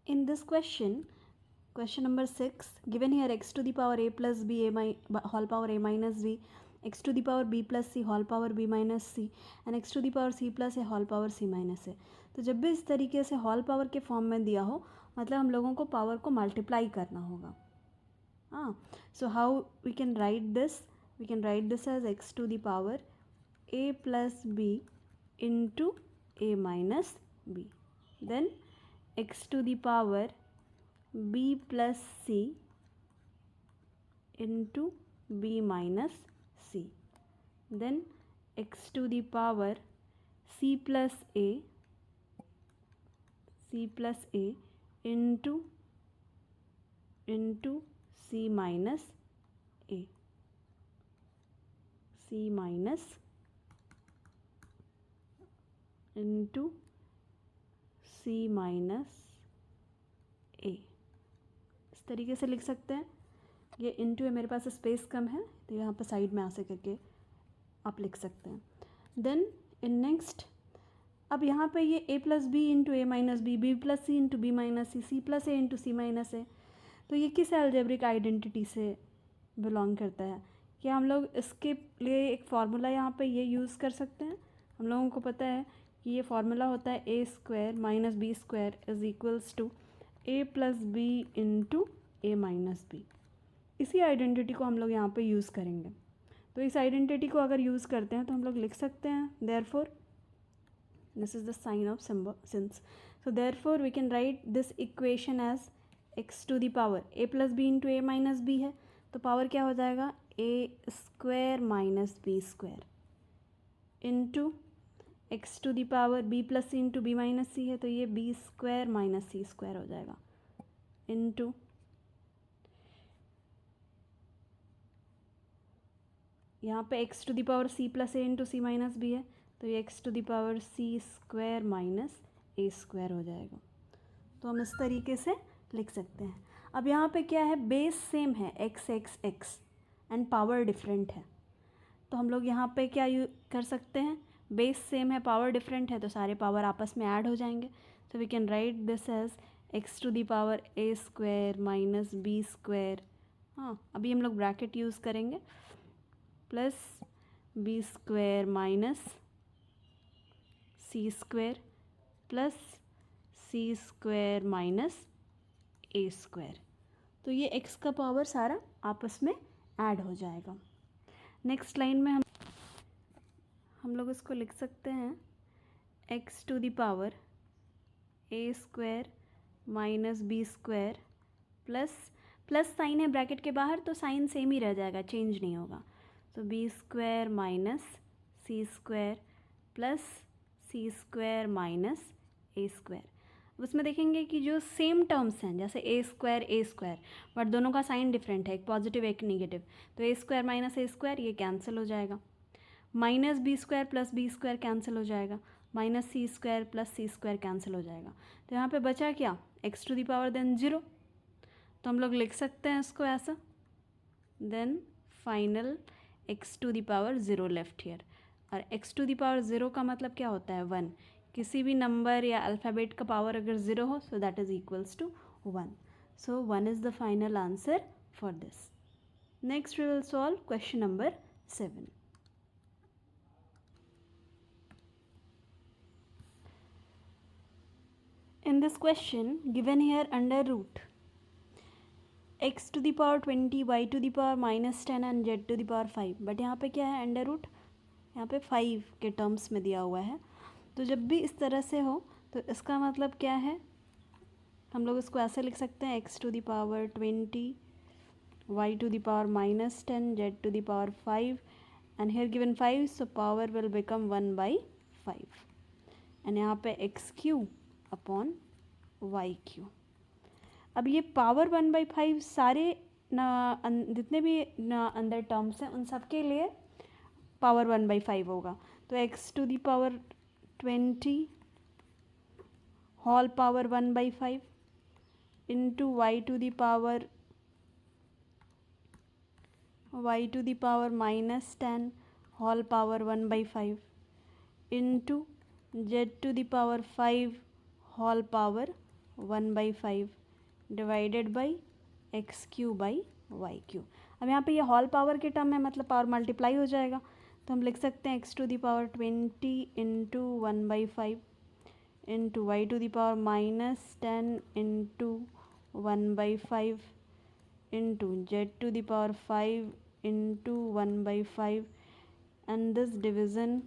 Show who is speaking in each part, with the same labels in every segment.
Speaker 1: In this question number 6, given here x to the power a plus b whole power a minus b, x to the power b plus c whole power b minus c and x to the power c plus a whole power c minus a. तो जब भी इस तरीके से whole power के form में दिया हो मतलब हम लोगों को पावर को मल्टीप्लाई करना होगा. हाँ, so how we can write this as x to the power a plus b into a minus b, then x to the power b plus c into b minus c, then x to the power c plus a into c minus a, c minus into c minus a. इस तरीके से लिख सकते हैं. ये into है, मेरे पास space कम है तो यहाँ पर साइड में ऐसे करके आप लिख सकते हैं. देन इन नेक्स्ट, अब यहाँ पे ये a plus b into a minus b, b plus c into b minus c, c plus a into c minus a, तो ये किस अलजेब्रिक आइडेंटिटी से बिलोंग करता है? क्या हम लोग इसके लिए एक फार्मूला यहाँ पे ये यूज़ कर सकते हैं? हम लोगों को पता है कि ये फार्मूला होता है a square minus B square is equals to a plus b into a minus b. इसी आइडेंटिटी को हम लोग यहाँ पे यूज़ करेंगे. तो इस आइडेंटिटी को अगर यूज़ करते हैं तो हम लोग लिख सकते हैं therefore this is the sign of since, so therefore we can write this equation as x to the power a plus b into a minus b है तो पावर क्या हो जाएगा a square minus B square into x to the power b plus c into b minus c है तो ये b square minus सी square हो जाएगा इंटू यहाँ पे x to the power c plus a into c minus b है तो ये x to the power c square minus A square हो जाएगा. तो हम इस तरीके से लिख सकते हैं. अब यहाँ पे क्या है, बेस सेम है x x x and power different है तो हम लोग यहाँ पे क्या कर सकते हैं, बेस सेम है पावर डिफरेंट है तो सारे पावर आपस में ऐड हो जाएंगे. So we can write this as x to the power a square minus B square. हाँ, अभी हम लोग ब्रैकेट यूज़ करेंगे प्लस बी स्क्वायर माइनस सी स्क्वायर प्लस सी स्क्वायर माइनस ए स्क्वायर. तो ये x का पावर सारा आपस में ऐड हो जाएगा. नेक्स्ट लाइन में हम लोग इसको लिख सकते हैं x to the power A square minus B square plus sign है ब्रैकेट के बाहर तो साइन सेम ही रह जाएगा, चेंज नहीं होगा. तो बी स्क्वायर माइनस सी स्क्वायर प्लस सी स्क्वायर माइनस ए स्क्वायर. उसमें देखेंगे कि जो सेम टर्म्स हैं जैसे ए स्क्वायर बट दोनों का साइन डिफरेंट है, एक पॉजिटिव एक नेगेटिव, तो a square minus A square ये कैंसिल हो जाएगा. Minus B square plus B square cancel हो जाएगा, माइनस सी स्क्वायर प्लस सी स्क्वायर कैंसिल हो जाएगा. तो यहाँ पे बचा क्या, x to the power then zero. तो हम लोग लिख सकते हैं इसको ऐसा, then final x to the power zero left here. और x to the power zero का मतलब क्या होता है, वन. किसी भी नंबर या अल्फ़ाबेट का पावर अगर ज़ीरो हो so that is equals to one. So one is the final answer for this. Next we will solve question number 7. In this question given here under root x to the power 20 y to the power minus 10 and z to the power 5, but यहाँ पे क्या है under root, यहाँ पे 5 के terms में दिया हुआ है. तो जब भी इस तरह से हो तो इसका मतलब क्या है, हम लोग इसको ऐसे लिख सकते हैं x to the power 20 y to the power minus 10 z to the power 5 and here given 5 so power will become 1/5 and यहाँ पे x q upon y q. अब ये पावर 1/5 सारे जितने भी अंदर टर्म्स हैं उन सब के लिए पावर 1/5 होगा. तो x to the power 20 whole power 1/5 into y to the power minus 10 whole power 1/5 into z to the power 5 whole power 1/5 divided by x q by y q. अब यहाँ पे ये होल पावर के term है, मतलब power multiply हो जाएगा, तो हम लिख सकते हैं x to the power 20 into 1/5 into y to the power -10 into 1/5 into z to the power 5 into 1/5 and this division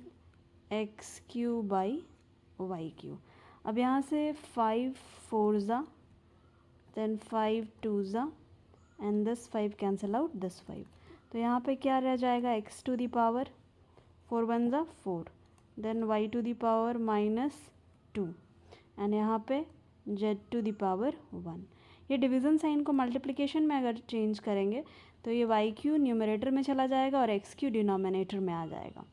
Speaker 1: x q by y q. अब यहाँ से 5 4 ज़ा, देन 5 2 ज़ा, and this 5 cancel out this 5, तो यहाँ पे क्या रह जाएगा, x टू दी पावर 4 1 ज़ा 4, then y to the power -2 and यहाँ पे z टू दी पावर 1। ये डिवीज़न साइन को मल्टीप्लिकेशन में अगर चेंज करेंगे तो ये वाई क्यू न्यूमरेटर में चला जाएगा और एक्स क्यू डिनोमिनेटर में आ जाएगा,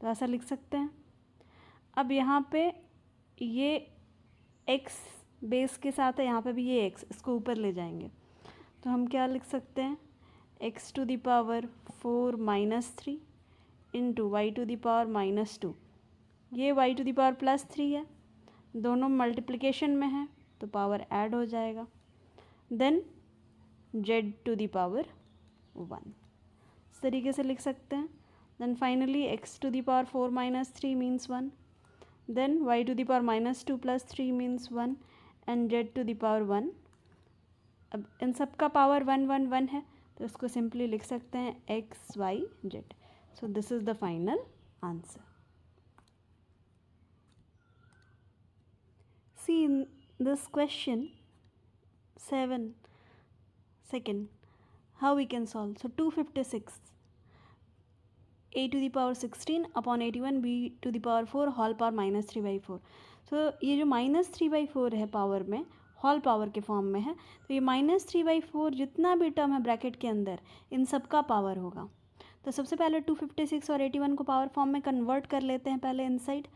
Speaker 1: तो ऐसा लिख सकते हैं। अब यहाँ पे ये x बेस के साथ है, यहाँ पे भी ये x, इसको ऊपर ले जाएंगे तो हम क्या लिख सकते हैं, x to the power 4 -3 into y to the power -2, ये y टू दी पावर +3 है, दोनों मल्टीप्लिकेशन में है तो पावर ऐड हो जाएगा, then z to the power 1 इस तरीके से लिख सकते हैं। Then finally x to the power 4 -3 means 1, then y to the power -2 + 3 means 1 and z to the power 1। अब इन सब का पावर 1 1 1 है तो इसको सिंपली लिख सकते हैं x y z। So this is the final answer. See in this question 7 how we can solve. So 256 a to the power 16 upon 81 b to the power 4 whole power -3/4। so ये जो -3/4 है power में, whole power के form में है, तो ये -3/4 जितना भी टर्म है ब्रैकेट के अंदर इन सब का पावर होगा। तो सबसे पहले 256 और 81 को पावर फॉर्म में कन्वर्ट कर लेते हैं पहले इनसाइड।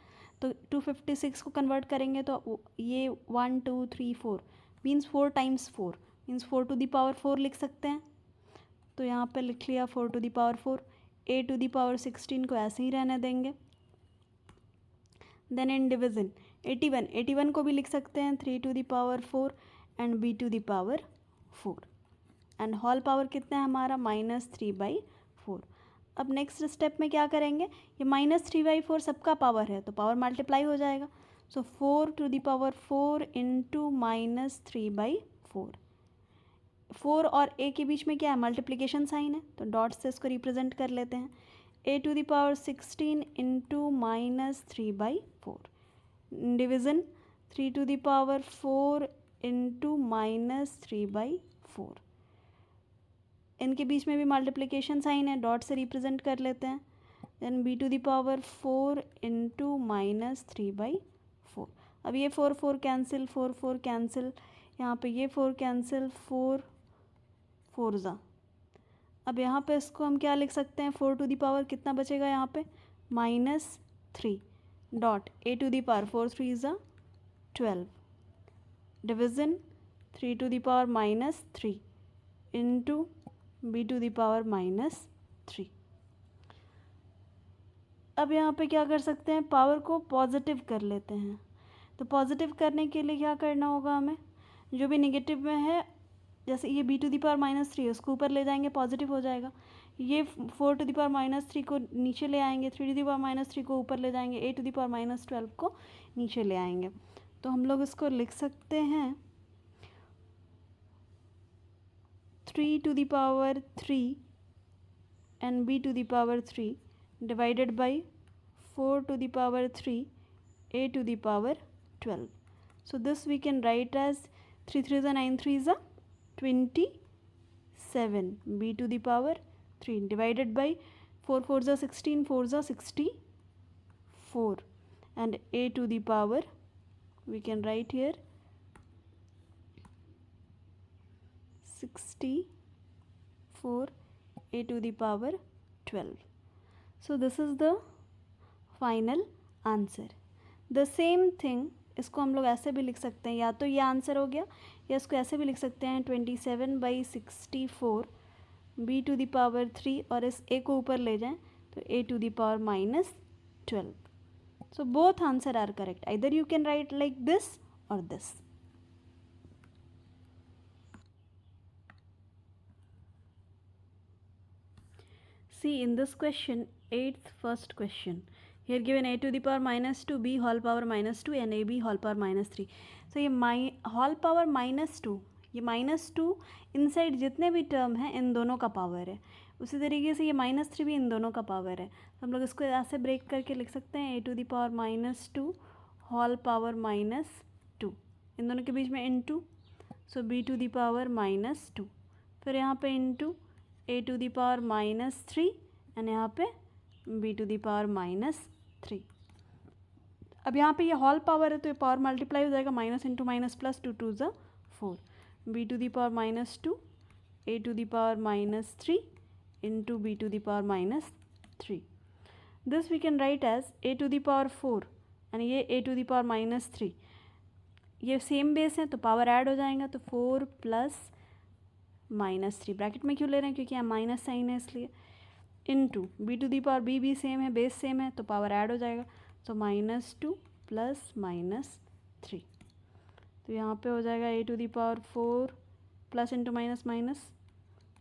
Speaker 1: तो 256 को कन्वर्ट करेंगे तो ये 1 2 3 4 means 4 times 4 means 4 to the power 4 लिख सकते हैं। तो यहाँ पे लिख लिया 4 to the power 4। a to the power 16 को ऐसे ही रहने देंगे। देन इन डिवीजन 81 को भी लिख सकते हैं 3 to the power 4 and b to the power 4 and whole power कितना है हमारा -3/4। अब नेक्स्ट स्टेप में क्या करेंगे, ये -3/4 सबका पावर है तो पावर मल्टीप्लाई हो जाएगा। सो 4 टू द पावर 4 इंटू -3/4। 4 और a के बीच में क्या है, मल्टीप्लिकेशन साइन है, तो डॉट से इसको रिप्रेजेंट कर लेते हैं। a to the power 16 into -3/4 division 3 to the power 4 into -3/4। इनके बीच में भी मल्टीप्लिकेशन साइन है, डॉट से रिप्रेजेंट कर लेते हैं। Then b to the power 4 into -3/4। अब ये 4 4 कैंसिल, 4 4 कैंसिल, यहाँ पे ये 4 कैंसिल, 4 4 ज़ा। अब यहाँ पे इसको हम क्या लिख सकते हैं, 4 टू द पावर कितना बचेगा यहाँ पे -3 dot a to the power 4 3 ज़ा 12 division 3 to the power -3 into b to the power -3। अब यहाँ पे क्या कर सकते हैं, पावर को पॉजिटिव कर लेते हैं। तो पॉजिटिव करने के लिए क्या करना होगा हमें, जो भी नेगेटिव में है, जैसे ये b टू द पावर -3 उसको ऊपर ले जाएंगे, पॉजिटिव हो जाएगा। ये 4 टू द पावर -3 को नीचे ले आएंगे, 3 टू द पावर -3 को ऊपर ले जाएंगे, a टू द पावर -12 को नीचे ले आएंगे। तो हम लोग इसको लिख सकते हैं 3 to the power 3 and b to the power 3 divided by 4 to the power 3 a to the power 12। So this we can write as 3 3 is 9 3 is 27 b to the power 3 divided by 4 4 is 16 4 is 64 and a to the power we can write here 64 a to the power 12. So this is the final answer. The same thing इसको हम लोग ऐसे भी लिख सकते हैं, या तो ये आंसर हो गया या इसको ऐसे भी लिख सकते हैं 27/64 b टू द पावर 3 और इस a को ऊपर ले जाएं तो a to the power -12. So both answer are correct. Either you can write like this or this. See in this question, 8th first question, here given a to the power minus 2, b whole power minus 2 and ab whole power minus 3. So ये whole power minus 2, ये minus 2 inside जितने भी term हैं इन दोनों का power है. उसी तरीके से ये माइनस 3 भी इन दोनों का पावर है. तो हम लोग इसको ऐसे ब्रेक करके लिख सकते हैं a to the power minus 2 whole power minus 2, इन दोनों के बीच में into, so b to the power minus 2, फिर यहाँ पे into a to the power minus 3 and यहाँ पे b to the power minus 3. अब यहाँ पे ये हॉल पावर है तो ये पावर मल्टीप्लाई हो जाएगा, माइनस इंटू माइनस प्लस, 2 2 ज़ा 4, b to the power minus 2 a to the power minus 3 into b to the power minus 3. This we can write as a to the power 4 and ये a to the power minus 3. ये same base है तो power add हो जाएगा, तो 4 plus minus 3, bracket में क्यों ले रहे हैं क्योंकि यहाँ माइनस साइन है इसलिए, into b to the power b भी सेम है, बेस सेम है तो पावर ऐड हो जाएगा, तो माइनस 2 प्लस माइनस 3. तो यहाँ पे हो जाएगा a to the power 4 plus into minus minus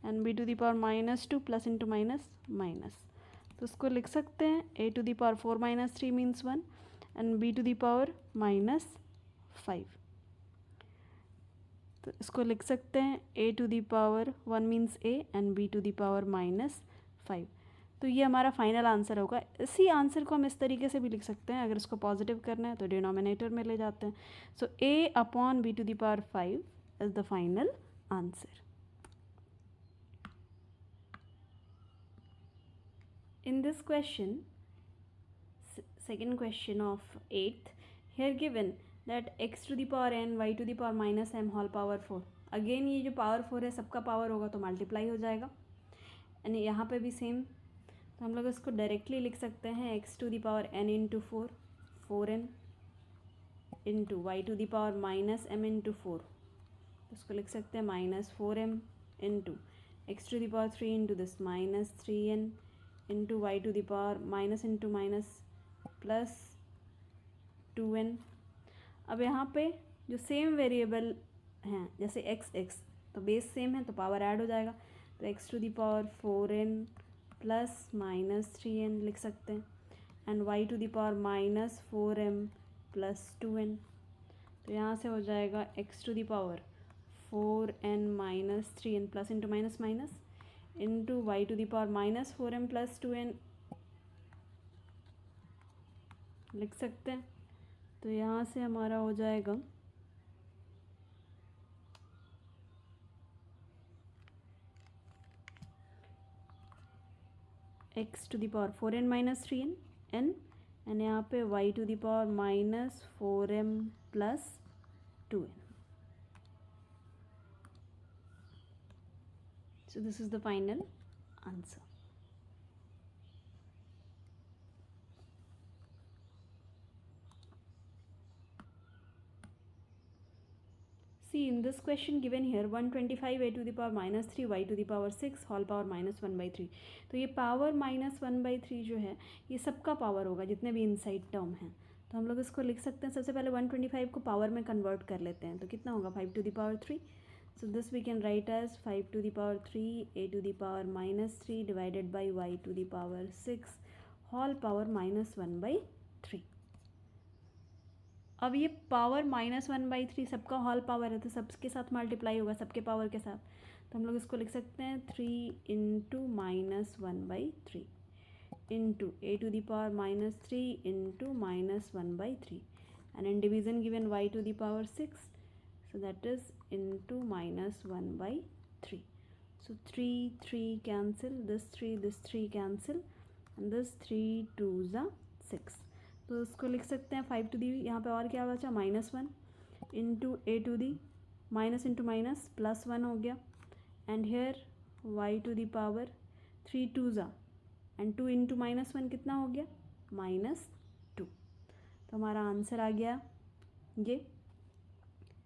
Speaker 1: and b to the power minus 2 plus into minus minus. तो इसको लिख सकते हैं a to the power 4 minus 3 means 1 and b to the power minus 5. तो इसको लिख सकते हैं a to the power 1 means a and b to the power minus 5. तो ये हमारा फाइनल आंसर होगा. इसी आंसर को हम इस तरीके से भी लिख सकते हैं, अगर इसको पॉजिटिव करना है तो डिनोमिनेटर में ले जाते हैं. So a upon b to the power 5 is the final answer. In this question, second question of 8th, here given that x to the power n, y to the power minus m whole power 4. Again ये जो power 4 है सबका power होगा तो multiply हो जाएगा, and यहाँ पे भी सेम. तो हम लोग इसको डायरेक्टली लिख सकते हैं x to the power n into 4, 4n into y to the power minus m into 4. इसको लिख सकते हैं minus 4m into x to the power 3 into this minus 3n into y to the power minus into minus plus 2n. अब यहाँ पे जो same variable हैं जैसे x तो बेस सेम है तो पावर ऐड हो जाएगा, तो x to the power 4n plus minus 3n लिख सकते हैं and y to the power minus 4m plus 2n. तो यहाँ से हो जाएगा x to the power 4n minus 3n plus into minus minus into y to the power minus 4m plus 2n लिख सकते हैं. तो यहाँ से हमारा हो जाएगा x to the power 4n minus 3n n and यहाँ पे y to the power minus 4m plus 2n. So this is the final answer. See in this question given here 125 a to the power minus 3 y to the power 6 whole power minus 1/3. तो ये power minus 1/3 जो है ये सबका power होगा जितने भी inside term हैं. तो हम लोग इसको लिख सकते हैं, सबसे पहले 125 को पावर में कन्वर्ट कर लेते हैं. तो कितना होगा 5 to the power 3. So this we can write as 5 to the power 3 a to the power minus 3 divided by y to the power 6 whole power minus 1/3. अब ये पावर माइनस 1/3 सबका होल पावर है तो सबके साथ मल्टीप्लाई होगा, सबके power के साथ. तो हम लोग इसको लिख सकते हैं 3 into minus 1/3 into a to the power minus 3 into minus 1/3 and in division given y to the power 6. So that is into minus 1/3. So 3 cancel, this 3 cancel and this 3 2s are 6. तो इसको लिख सकते हैं 5 to the, यहाँ पे और क्या बचा -1 into a to the minus into minus plus 1 हो गया and here y to the power 3 2s are and 2 into -1 कितना हो गया -2. तो हमारा आंसर आ गया ये.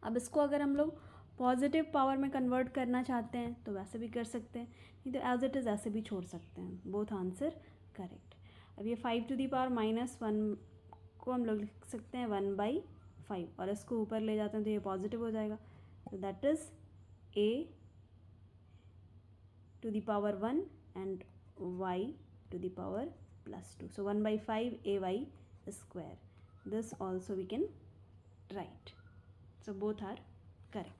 Speaker 1: अब इसको अगर हम लोग पॉजिटिव पावर में कन्वर्ट करना चाहते हैं तो वैसे भी कर सकते हैं, नहीं तो एज इट इज़ ऐसे भी छोड़ सकते हैं. Both answer correct. अब ये 5 टू दी पावर -1 को हम लोग लिख सकते हैं 1/5 और इसको ऊपर ले जाते हैं तो ये पॉजिटिव हो जाएगा. तो that is a to the power 1 and y to the power plus 2. So 1 by 5 ay square. This also we can write. So both are correct.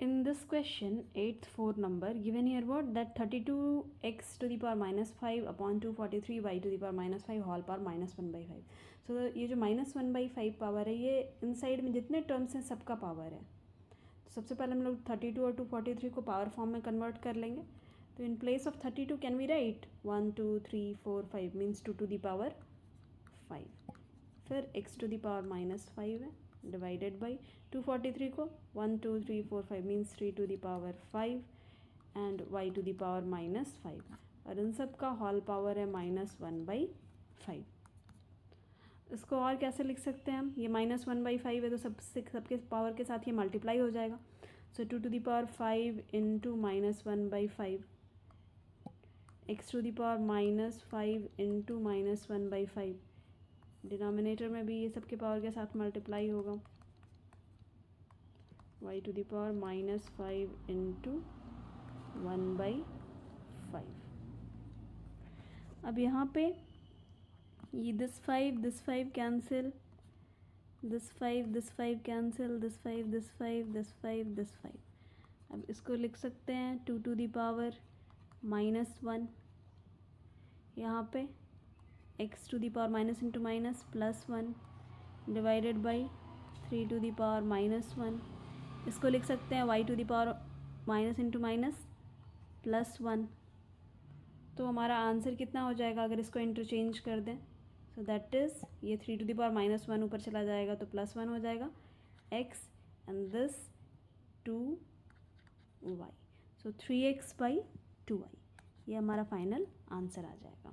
Speaker 1: In this question, 8th 4 number, given here what, that 32x to the power minus 5 upon 243 y to the power minus 5 whole power minus 1 by 5. So ये जो minus 1 by 5 power है, ये inside में जितने terms हैं सबका power है. तो सबसे पहले हम लोग 32 और 243 को पावर फॉर्म में कन्वर्ट कर लेंगे. तो in place of 32 can we write 1 2 3 4 5 means 2 to the power 5. फिर x to the power minus 5 है डिवाइडेड बाई 243 को 1 2 3 4 5 means 3 to the power 5 and y to the power minus 5. और इन सब का होल पावर है minus 1 by 5. इसको और कैसे लिख सकते हैं हम, ये minus 1 by 5 है तो सबके पावर के साथ ये मल्टीप्लाई हो जाएगा. सो 2 to the power 5 into minus 1 by 5 x to the power minus 5 into minus 1 by 5. Denominator में भी ये सबके पावर के साथ मल्टीप्लाई होगा. y to the power minus 5 into 1 by 5. अब यहाँ पे ये this 5 cancel, this 5 cancel, this 5. अब इसको लिख सकते हैं 2 to the power minus 1. यहाँ पे x to the power minus into minus plus 1 divided by 3 to the power minus 1. इसको लिख सकते हैं y to the power minus into minus plus 1. तो हमारा आंसर कितना हो जाएगा अगर इसको इंटरचेंज कर दें. सो दैट इज़ ये 3 to the power minus 1 ऊपर चला जाएगा तो प्लस 1 हो जाएगा x and this 2y. So 3x by 2y ये हमारा फाइनल आंसर आ जाएगा.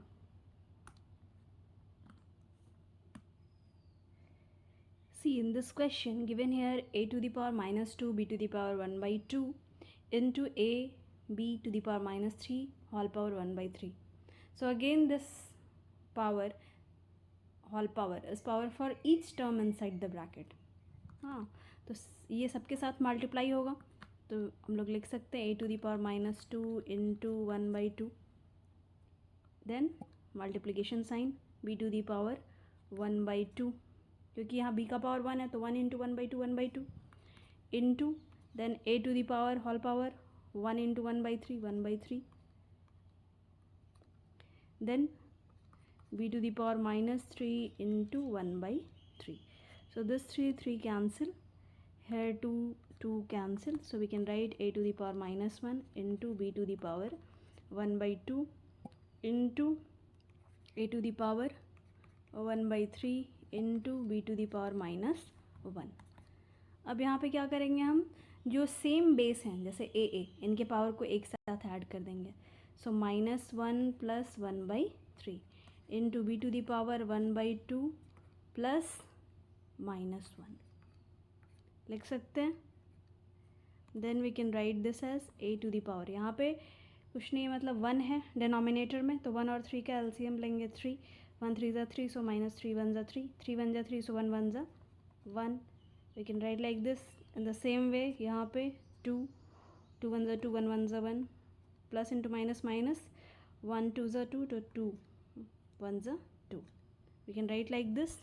Speaker 1: See, in this question given here a to the power minus 2 b to the power 1 by 2 into a b to the power minus 3 whole power 1 by 3. So again this power whole power is power for each term inside the bracket. हाँ, तो ये सबके साथ multiply होगा तो हम लोग लिख सकते हैं a to the power minus 2 into 1 by 2. Then multiplication sign b to the power 1 by 2, क्योंकि यहाँ b का पावर 1 है तो 1 into 1 by 2 1 by 2 into then a to the power whole power 1 into 1 by 3 1 by 3. देन b to the power minus 3 into 1 by 3. So this 3 cancel, here 2 cancel, so we can write a to the power minus 1 into b to the power 1 by 2 into a to the power 1 by 3 into b to the power minus 1. अब यहाँ पे क्या करेंगे हम, जो same base हैं जैसे ए इनके पावर को एक साथ ऐड कर देंगे. So minus 1 plus 1 by 3 into b to the power 1 by 2 plus minus 1 लिख सकते हैं. Then we can write this as a to the power. यहाँ पे कुछ नहीं है, मतलब 1 है डिनोमिनेटर में तो 1 और 3 का एलसीएम लेंगे 3. 1 3 ज़ा 3 सो माइनस 3 1 ज़ा 3 3 1 ज़ा 3 सो 1 1 ज़ा 1. We can write like this in the same way. यहाँ पे 2 2 1 ज़ा 2 1 1 ज़ा 1 प्लस इंटू माइनस माइनस 1 2 ज़ा 2 तो 2 1 ज़ा 2. We can write like this.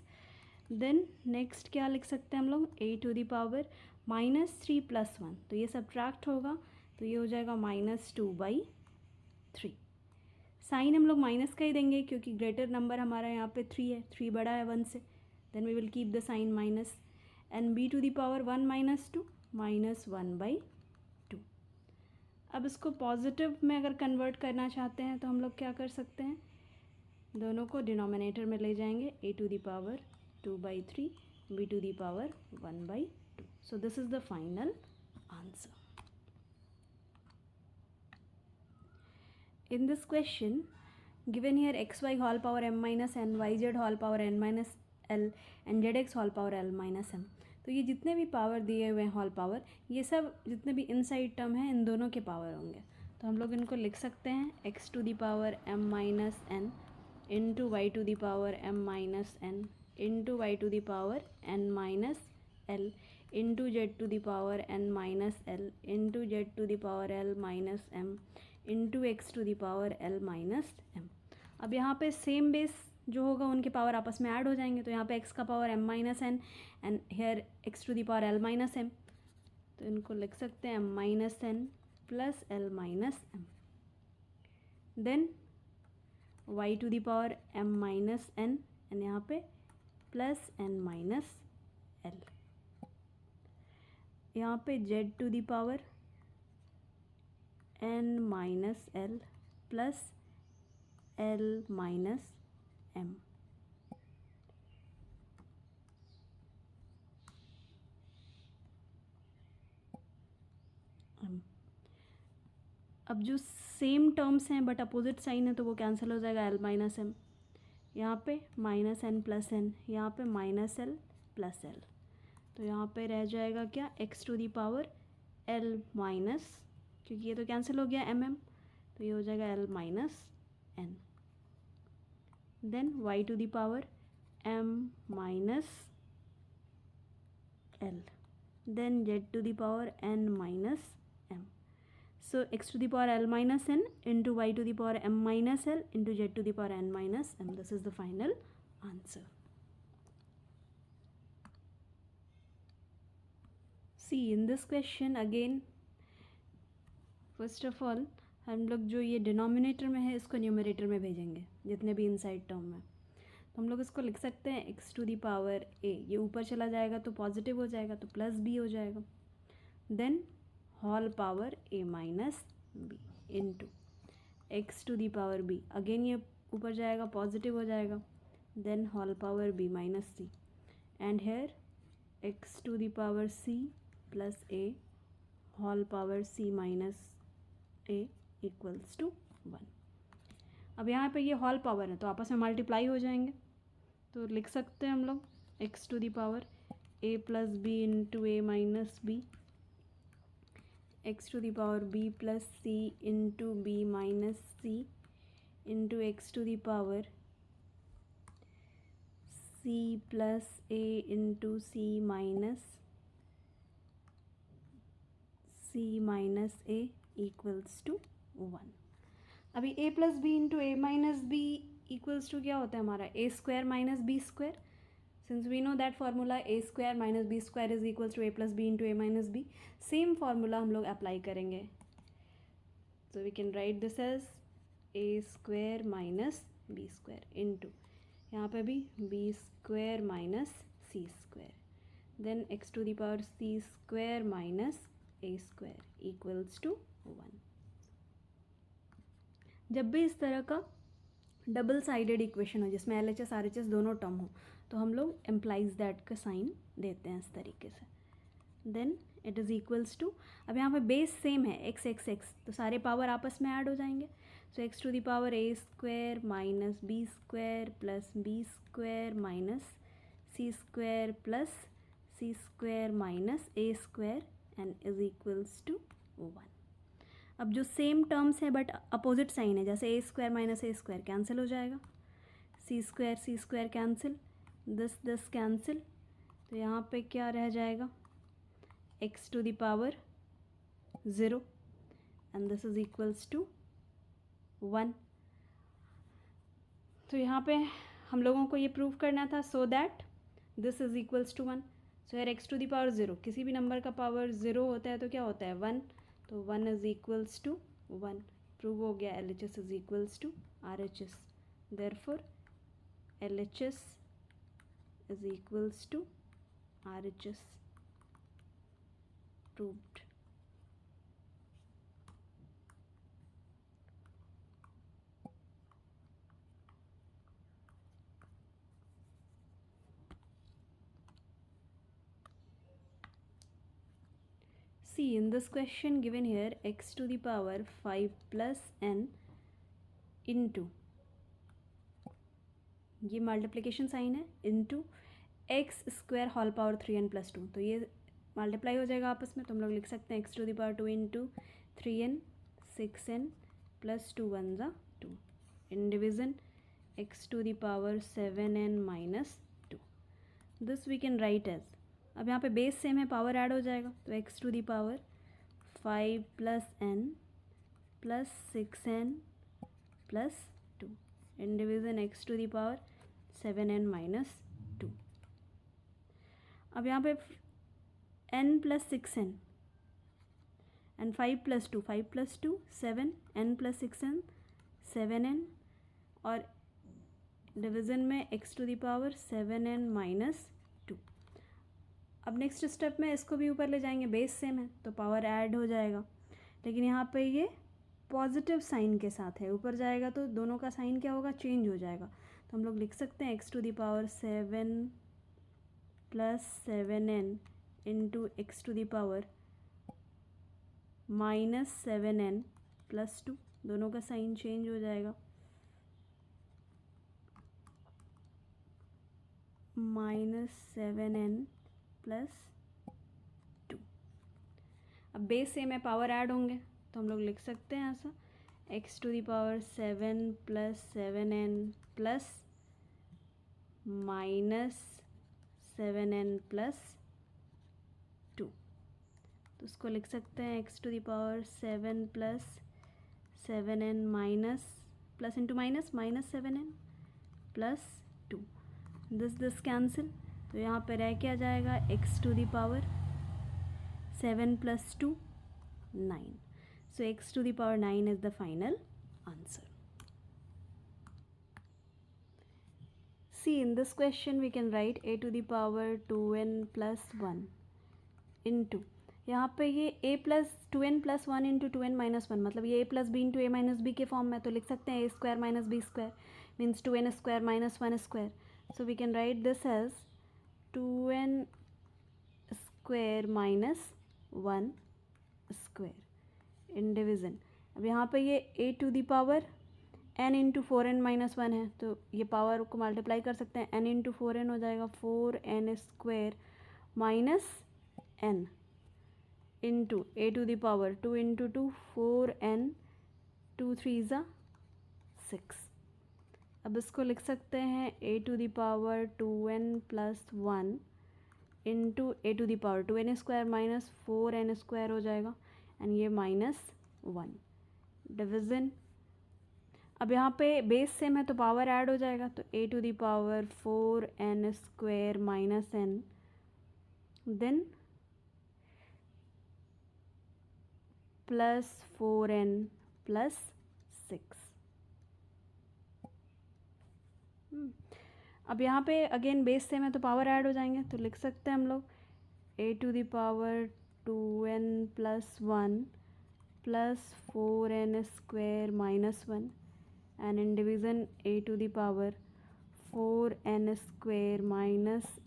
Speaker 1: Then next क्या लिख सकते हैं हम लोग, a to the power minus 3 plus 1. तो ये सब्ट्रैक्ट होगा तो ये हो जाएगा माइनस 2 बाई 3. साइन हम लोग माइनस का ही देंगे क्योंकि ग्रेटर नंबर हमारा यहाँ पे 3 है, 3 बड़ा है 1 से. Then we will keep the sign minus and b to the power 1 minus 2 minus 1 by 2. अब इसको पॉजिटिव में अगर कन्वर्ट करना चाहते हैं तो हम लोग क्या कर सकते हैं, दोनों को डिनोमिनेटर में ले जाएंगे. a to the power 2 by 3 b to the power 1 by 2. So this is the final answer. In this question given here xy whole power m minus n, yz whole power n minus l and zx whole power l minus m. तो ये जितने भी power दिए हुए हैं whole power, ये सब जितने भी इनसाइड टर्म हैं इन दोनों के पावर होंगे. तो हम लोग इनको लिख सकते हैं x to the power m minus n into y to the power m minus n into y to the power n minus l into z to the power n minus l into z to the power l minus m into x to the power l minus m। अब यहाँ पे same base जो होगा उनके power आपस में add हो जाएंगे, तो यहाँ पे x का power m minus n and here x to the power l minus m, तो इनको लिख सकते हैं m minus n plus l minus m. Then y to the power m minus n and यहाँ पे प्लस n माइनस l, यहाँ पे z to the power n minus l plus l minus m। अब जो same terms हैं but opposite sign है तो वो कैंसिल हो जाएगा, l माइनस एम, यहाँ पे माइनस एन प्लस एन, यहाँ पे माइनस एल प्लस एल, तो यहाँ पे रह जाएगा क्या x to the power l minus, क्योंकि ये तो कैंसिल हो गया mm, तो ये हो जाएगा l minus n। Then y to the power m minus l, then z to the power n minus m। So x to the power l minus n into y to the power m minus l into z to the power n minus m. This is the final answer. See in this question again, first of all हम लोग जो ये denominator में है इसको numerator में भेजेंगे जितने भी इनसाइड टर्म है, तो हम लोग इसको लिख सकते हैं x to the power a, ये ऊपर चला जाएगा तो पॉजिटिव हो जाएगा तो प्लस b हो जाएगा, then whole power a minus b into x to the power b, again ये ऊपर जाएगा पॉजिटिव हो जाएगा, then whole power b minus c and here x to the power c plus a whole power c minus a equals to 1। अब यहाँ पे ये whole power है तो आपस में मल्टीप्लाई हो जाएंगे, तो लिख सकते हैं हम लोग x to the power a plus b into a minus b, x to the power b plus c into b minus c into x to the power c plus a into c minus a equals to 1। अभी a plus b into a minus b equals to क्या होता है हमारा a square minus b square, since we know that formula a square minus b square is equals to a plus b into a minus b, same formula हम लोग apply करेंगे, so we can write this as a square minus b square into यहाँ पे भी b square minus c square, then x to the power c square minus a square equals to 1। जब भी इस तरह का डबल साइडेड इक्वेशन हो जिसमें L H S R H S दोनों टर्म हो तो हम लोग एम्प्लाइज दैट का साइन देते हैं इस तरीके से, then it is equals to, अब यहाँ पे बेस सेम है एक्स एक्स एक्स तो सारे पावर आपस में ऐड हो जाएंगे, so x to the power A square minus B square plus B square minus C square plus C square minus A square and is equals to 1। अब जो same terms है but opposite sign है, जैसे a square minus A square cancel हो जाएगा, c square cancel, this cancel, तो यहाँ पे क्या रह जाएगा x to the power 0 and this is equals to 1। तो यहाँ पे हम लोगों को ये प्रूव करना था so that this is equals to 1, so यार एक्स टू द पावर 0 किसी भी नंबर का पावर 0 होता है तो क्या होता है 1, तो 1 इज इक्वल्स टू 1, प्रूव हो गया L H S is equals to R H S, therefore L H S is equals to R H S, proved. See in this question given here x to the power 5 plus n into, ये multiplication sign है, into x square whole power 3n plus 2, तो ये multiply हो जाएगा आपस में, तो हम लोग लिख सकते हैं x to the power 2 into 3n 6n plus 2 1 ज़ा 2 in division x to the power 7n minus 2, this we can write as अब यहाँ पे बेस सेम है, पावर ऐड हो जाएगा, तो x to the power 5 plus n plus 6n plus 2 in division x to the power 7n minus 2। अब यहाँ पे n plus 6n and 5 plus 2 7 n plus 6n 7n और डिवीज़न में x to the power 7n minus 2। अब next step में इसको भी ऊपर ले जाएंगे, बेस सेम है तो पावर ऐड हो जाएगा, लेकिन यहाँ पे ये पॉजिटिव साइन के साथ है, ऊपर जाएगा तो दोनों का साइन क्या होगा, चेंज हो जाएगा। तो हम लोग लिख सकते हैं x to the power 7 plus 7n into x to the power minus 7n plus 2, दोनों का साइन चेंज हो जाएगा, माइनस 7n प्लस 2। अब बेस सेम है, पावर ऐड होंगे तो हम लोग लिख सकते हैं ऐसा, x to the power 7 plus 7n plus minus 7n plus 2। तो उसको लिख सकते हैं x to the power 7 plus 7n minus plus into minus 7n plus 2। This cancel, तो यहाँ पे रह क्या जाएगा, x to the power 7 plus 2 9। So x to the power 9 is the final answer. See, in this question we can write a to the power 2n plus 1 into, यहाँ पे ये a plus 2n plus 1 into 2n minus 1, मतलब ये a plus b into a minus b के form में, तो लिख सकते हैं a square minus b square means 2n square minus 1 square. So we can write this as 2n square minus 1 square in division. अब यहाँ पे ये a to the power n into 4n minus 1 है, तो ये पावर को multiply कर सकते हैं, n इंटू 4n हो जाएगा 4n square minus n into a to the power 2 into 2 4n 2 3 ज़ा 6। अब इसको लिख सकते हैं a to the power 2n plus 1 into a to the power 2n square minus 4n square हो जाएगा एंड ये माइनस 1 डिवीज़न। अब यहाँ पे बेस सेम है तो पावर ऐड हो जाएगा, तो a to the power 4n square minus n then plus 4n plus 6। अब यहाँ पे अगेन बेस सेम है तो पावर ऐड हो जाएंगे, तो लिख सकते हैं हम लोग a to the power 2n plus 1 plus 4n square minus 1 and in division a to the power 4n square minus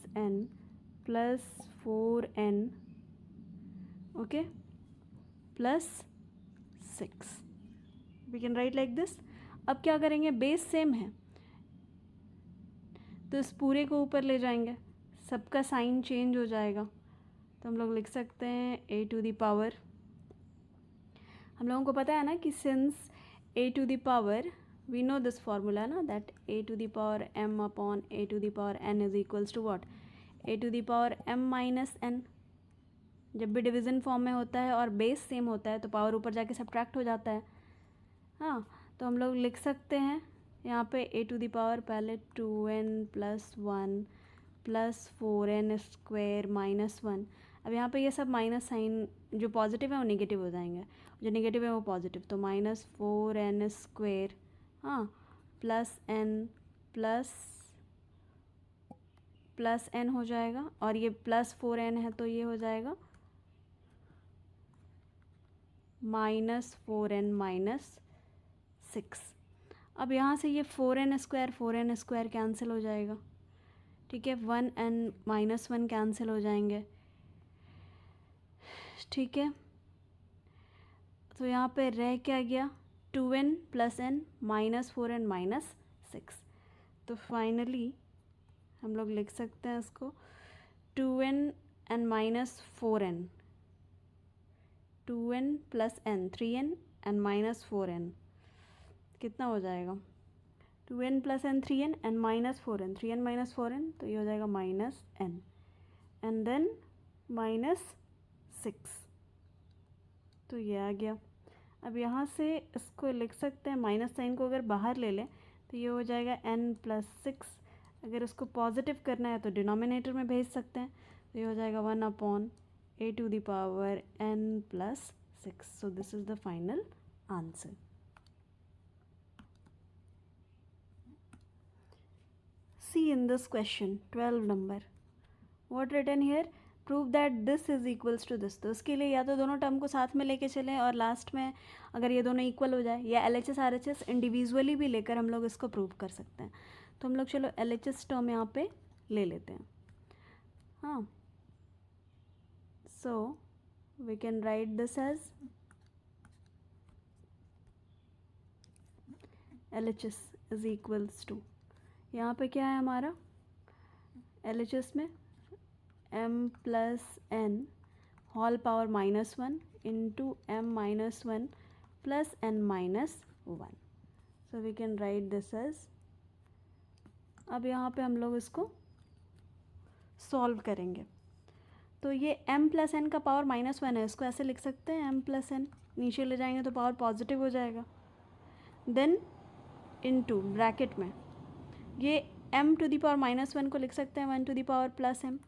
Speaker 1: n plus 4n okay plus 6। We can write like this. अब क्या करेंगे, बेस सेम है तो इस पूरे को ऊपर ले जाएंगे, सबका साइन चेंज हो जाएगा, तो हम लोग लिख सकते हैं a टू दी पावर, हम लोगों को पता है ना कि since a to the power we know this formula ना, that a to the power m upon a to the power n is equals to what, a to the power m minus n। जब भी division form में होता है और base same होता है तो पावर ऊपर जाके सब्ट्रैक्ट हो जाता है। हाँ, तो हम लोग लिख सकते हैं यहाँ पे a टू दी पावर पहले 2n plus 1 plus 4n square minus 1। अब यहाँ पे ये सब माइनस साइन जो पॉजिटिव है वो नेगेटिव हो जाएंगे, जो नेगेटिव है वो पॉजिटिव, तो माइनस 4n स्क्वायर हाँ प्लस n प्लस n हो जाएगा, और ये प्लस 4n है तो ये हो जाएगा माइनस 4n माइनस 6। अब यहाँ से ये 4n स्क्वायर कैंसिल हो जाएगा, ठीक है, 1n माइनस 1 कैंसिल हो जाएंगे, ठीक है। तो यहाँ पे रह क्या गया, 2n plus n minus 4n minus 6। तो फाइनली हम लोग लिख सकते हैं इसको 2n and minus 4n, 2n plus n 3n and minus 4n कितना हो जाएगा, 2n plus n 3n n minus 4n 3n minus 4n, तो ये हो जाएगा minus n and then minus 6, तो ये आ गया। अब यहाँ से इसको लिख सकते हैं, माइनस साइन को अगर बाहर ले लें तो ये हो जाएगा n प्लस 6। अगर इसको पॉजिटिव करना है तो डिनोमिनेटर में भेज सकते हैं, तो ये हो जाएगा 1/a⁴ n plus 6। So this is the final answer. See in this question 12 number, what written here, prove that this is equals to this। तो इसके लिए या तो दोनों टर्म को साथ में लेके चलें और लास्ट में अगर ये दोनों इक्वल हो जाए, या LHS RHS इंडिविजुअली भी लेकर हम लोग इसको प्रूव कर सकते हैं। तो हम लोग चलो LHS टर्म यहाँ पे ले लेते हैं। हाँ, so we can write this as LHS is equals to, यहाँ पे क्या है हमारा LHS में m plus n whole power -1 into m minus 1 plus n minus 1। So we can write this as, अब यहाँ पे हम लोग इसको सॉल्व करेंगे। तो ये m प्लस n का पावर -1 है, इसको ऐसे लिख सकते हैं m प्लस n, नीचे ले जाएंगे तो पावर पॉजिटिव हो जाएगा। देन इनटू ब्रैकेट में ये m टू दी पावर -1 को लिख सकते हैं 1 to the power plus m,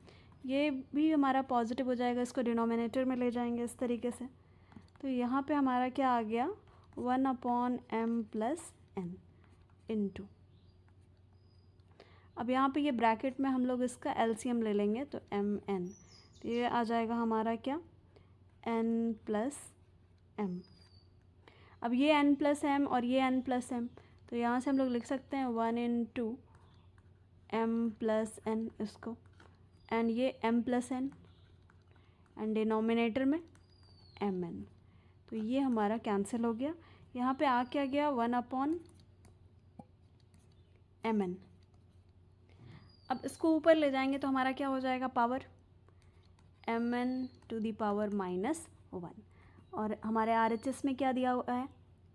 Speaker 1: ये भी हमारा पॉजिटिव हो जाएगा, इसको डिनोमिनेटर में ले जाएंगे इस तरीके से। तो यहाँ पे हमारा क्या आ गया 1/m प्लस n इनटू, अब यहाँ पे ये ब्रैकेट में हम लोग इसका LCM ले लेंगे तो mn, तो ये आ जाएगा हमारा क्या n प्लस m। अब ये n प्लस m और ये n प्लस m, तो यहाँ से हम लोग लिख सकते हैं 1 इंटू m प्लस n इसको, एंड ये m plus n and denominator में mn, तो ये हमारा कैंसिल हो गया। यहाँ पे आ क्या गया 1/mn। अब इसको ऊपर ले जाएंगे तो हमारा क्या हो जाएगा power mn to the power -1, और हमारे RHS में क्या दिया हुआ है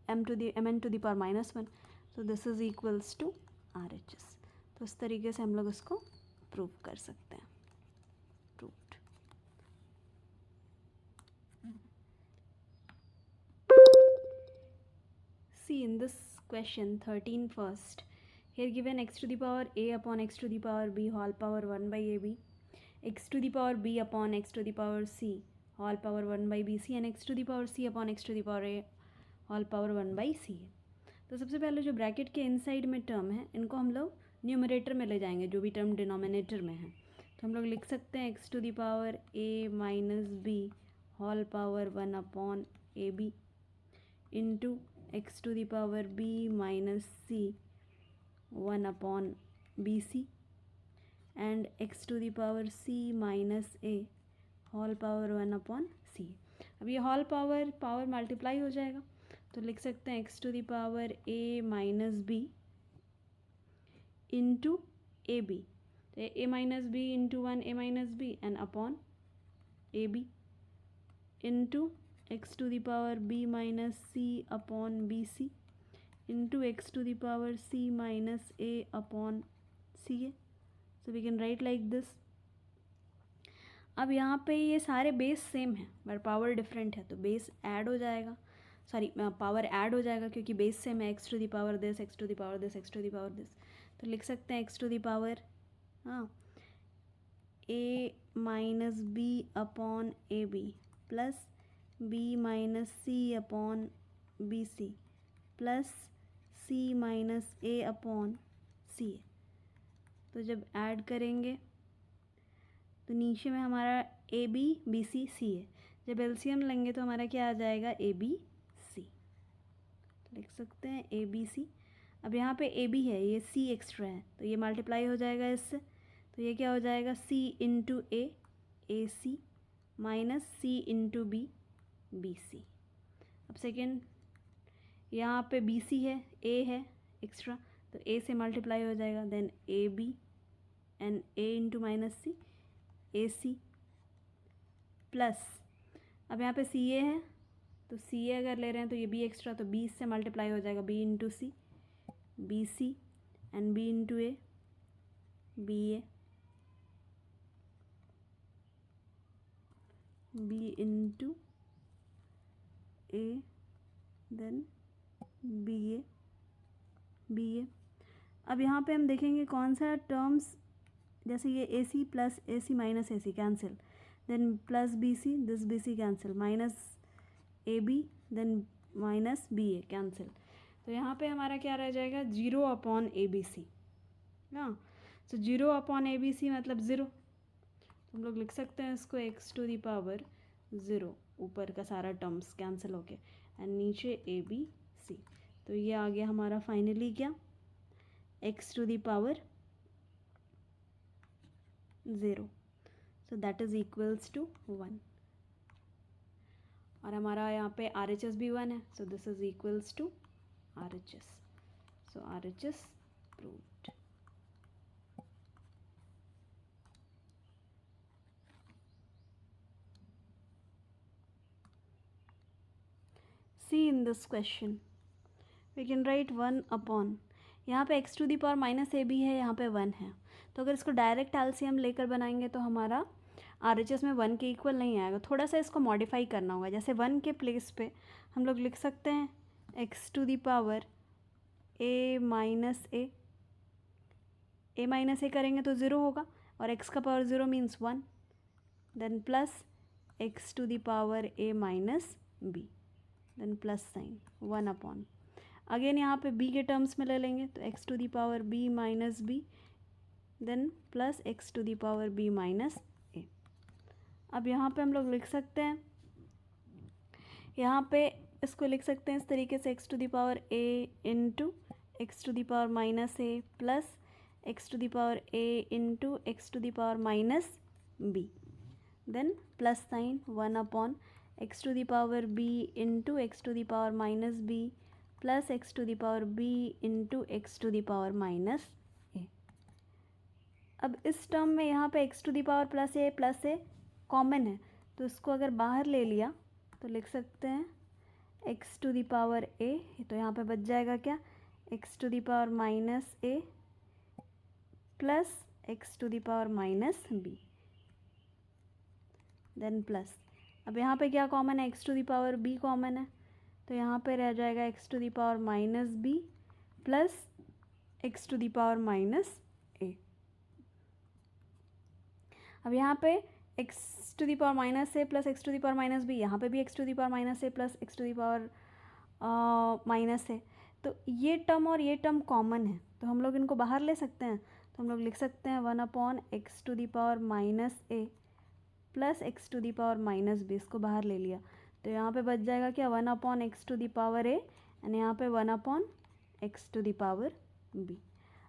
Speaker 1: mn टू दी पावर -1, तो this is equals to RHS। तो इस तरीके से हम लोग इसको प्रूव कर सकते हैं। Proved. See in this question 13 first, here given x to the power a upon x to the power b whole power 1/ab, x to the power b upon x to the power c whole power 1/bc, and x to the power c upon x to the power a whole power 1/ca। तो सबसे पहले जो bracket के inside में term है इनको हम लोग न्यूमरेटर में ले जाएंगे, जो भी टर्म डिनोमिनेटर में है। तो हम लोग लिख सकते हैं x to the power a minus b whole power 1/ab into x to the power b minus c 1/bc and x to the power c minus a whole power 1/c। अब ये होल पावर मल्टीप्लाई हो जाएगा, तो लिख सकते हैं x to the power a minus b into a b, तो a minus b into 1 a minus b and upon a b into x to the power b minus c upon b c into x to the power c minus a upon c a. So we can write like this. अब यहाँ पे ये सारे base same हैं but power different है, तो base add हो जाएगा, सॉरी पावर ऐड हो जाएगा क्योंकि बेस सेम है, x to the power this x to the power this x to the power this. तो लिख सकते हैं x to the power a minus b upon a b plus b minus c upon b c plus c minus a upon c a. तो जब add करेंगे तो नीचे में हमारा ए बी बी सी सी है, जब एलसीएम लेंगे तो हमारा क्या आ जाएगा ए बी सी, लिख सकते हैं ए बी सी। अब यहाँ पे ए बी है, ये सी एक्स्ट्रा है, तो ये मल्टीप्लाई हो जाएगा इससे, तो ये क्या हो जाएगा सी इंटू ए सी माइनस सी इंटू बी बी सी। अब सेकेंड यहाँ पे बी सी है, ए है एक्स्ट्रा, तो ए से मल्टीप्लाई हो जाएगा, then a b and a into minus c a c plus, अब यहाँ पे सी ए है तो सी ए अगर ले रहे हैं तो ये बी एक्स्ट्रा, तो बी से मल्टीप्लाई हो जाएगा b into c b c and b into a, ba, b into a, then ba, ba। अब यहाँ पे हम देखेंगे कौन सा टर्म्स, जैसे ये a c plus a c minus a c cancel, then plus b c, this b c cancel, minus a b, then minus b a cancel. तो यहाँ पे हमारा क्या रह जाएगा, 0 अपॉन ए बी सी ना। सो 0 अपॉन ए बी सी मतलब 0। तो हम लोग लिख सकते हैं इसको एक्स टू दी पावर 0, ऊपर का सारा टर्म्स कैंसिल होके, एंड नीचे ए बी सी। तो ये आ गया हमारा फाइनली क्या, x to the power 0। So that is equals to 1। और हमारा यहाँ पे आर एच एस भी 1 है, so this is equals to R H S. So r H S proved. See in this question we can write 1 upon, यहाँ पे x to the power minus a भी है, यहाँ पे 1 है। तो अगर इसको डायरेक्ट एलसीएम लेकर बनाएंगे तो हमारा आर एच एस में 1 के इक्वल नहीं आएगा, थोड़ा सा इसको मॉडिफाई करना होगा। जैसे 1 के प्लेस पे हम लोग लिख सकते हैं x to the power a minus a करेंगे तो 0 होगा, और एक्स का पावर 0 means 1, then plus x to the power a minus b, then plus sign 1 upon, again यहाँ पे b के टर्म्स में ले लेंगे तो x to the power b minus b, then plus x to the power b minus a. अब यहाँ पे हम लोग लिख सकते हैं, यहाँ पे इसको लिख सकते हैं इस तरीके से, x to the power a into x to the power minus a plus x to the power a into x to the power minus b, then plus sign 1 upon x to the power b into x to the power minus b plus x to the power b into x to the power minus a. अब इस term में यहाँ पे x to the power plus A common है, तो इसको अगर बाहर ले लिया तो लिख सकते हैं x to the power a, तो यहाँ पे बच जाएगा क्या, x to the power minus a plus x to the power minus b, then plus, अब यहाँ पे क्या कॉमन है, x to the power b common है, तो यहाँ पे रह जाएगा x to the power minus b plus x to the power minus a. अब यहाँ पे x to the power minus a plus x to the power minus b, यहाँ पे भी x to the power minus a plus x to the power minus a, तो ये term और ये टर्म कॉमन है, तो हम लोग इनको बाहर ले सकते हैं। तो हम लोग लिख सकते हैं 1 upon x to the power minus a plus x to the power minus b, इसको बाहर ले लिया तो यहाँ पे बच जाएगा क्या, 1 upon x to the power a, and यहाँ पे 1 upon x to the power b.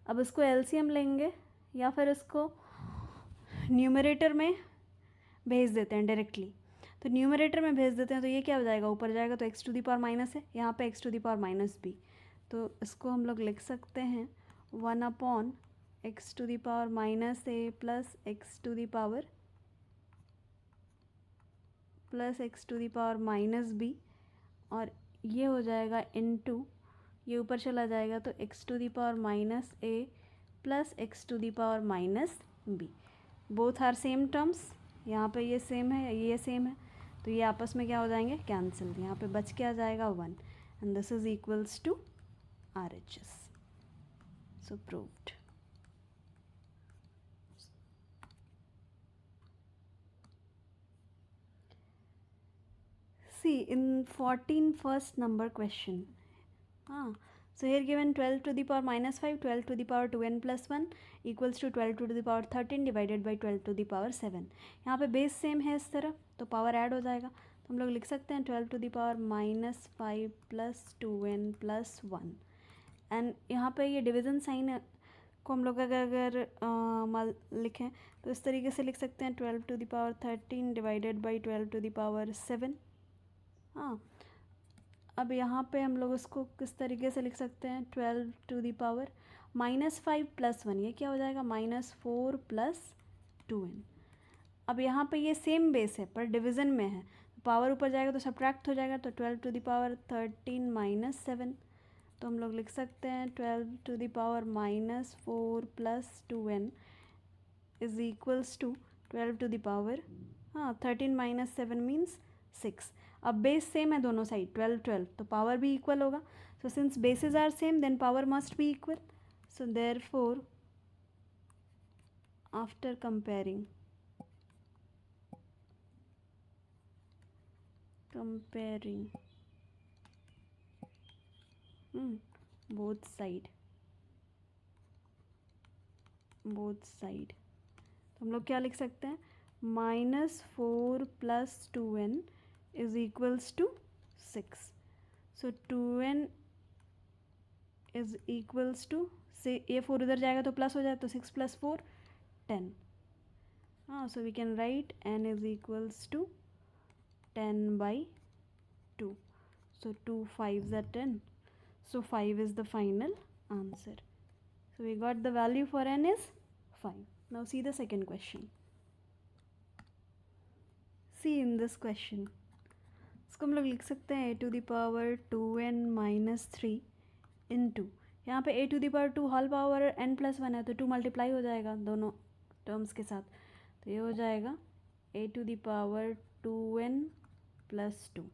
Speaker 1: अब इसको एलसीएम लेंगे या फिर इसको न्यूमरेटर में भेज देते हैं डायरेक्टली, तो न्यूमरेटर में भेज देते हैं तो ये क्या हो जाएगा, ऊपर जाएगा तो x to the power minus है, यहाँ पे x to the power minus b, तो इसको हम लोग लिख सकते हैं 1 upon x to the power minus a plus x to the power plus x to the power minus b, और ये हो जाएगा इनटू, ये ऊपर चला जाएगा तो x to the power minus a plus x to the power minus b, both are same terms, यहाँ पे ये सेम है ये सेम है, तो ये आपस में क्या हो जाएंगे, कैंसिल, यहाँ पे बच के आ जाएगा 1, and this is equals to R H S. So proved. See in 14 first number question, so here given 12 to the power minus 5, 12 to the power 2n plus 1 equals to 12 to the power 13 divided by 12 to the power 7। यहाँ पे base same है इस तरफ, तो power add हो जाएगा, तो हम लोग लिख सकते हैं 12 to the power minus 5 plus 2n plus 1, and यहाँ पे ये डिवीज़न साइन को हम लोग अगर लिखें तो इस तरीके से लिख सकते हैं 12 to the power 13 divided by 12 to the power 7। हाँ, अब यहाँ पे हम लोग इसको किस तरीके से लिख सकते हैं, 12 टू दी पावर माइनस 5 प्लस 1, ये क्या हो जाएगा, -4 प्लस 2n। अब यहाँ पे ये सेम बेस है पर डिवीज़न में है, पावर ऊपर जाएगा तो सब्ट्रैक्ट हो जाएगा, तो 12 टू दी पावर 13 माइनस 7, तो हम लोग लिख सकते हैं 12 to the power minus 4 plus 2n is equals to 12 to the power 13 minus 7 means 6. अब बेस सेम है दोनों साइड 12 12, तो पावर भी इक्वल होगा. So since bases are same then power must be equal. So therefore after comparing both side तो हम लोग क्या लिख सकते हैं, -4 + 2n is equals to 6. So 2n is equals to से ये 4 उधर जाएगा तो प्लस हो जाए, तो 6 + 4 10. So we can write n is equals to 10/2. So 2 5s are 10. So 5 is the final answer. So we got the value for n is 5. Now see the second question. See in this question. इसको हम लोग लिख सकते हैं a to the power 2n minus 3 into, यहाँ पे a to the power 2 whole power n plus 1 है, तो 2 मल्टीप्लाई हो जाएगा दोनों टर्म्स के साथ. तो ये हो जाएगा a to the power 2n plus 2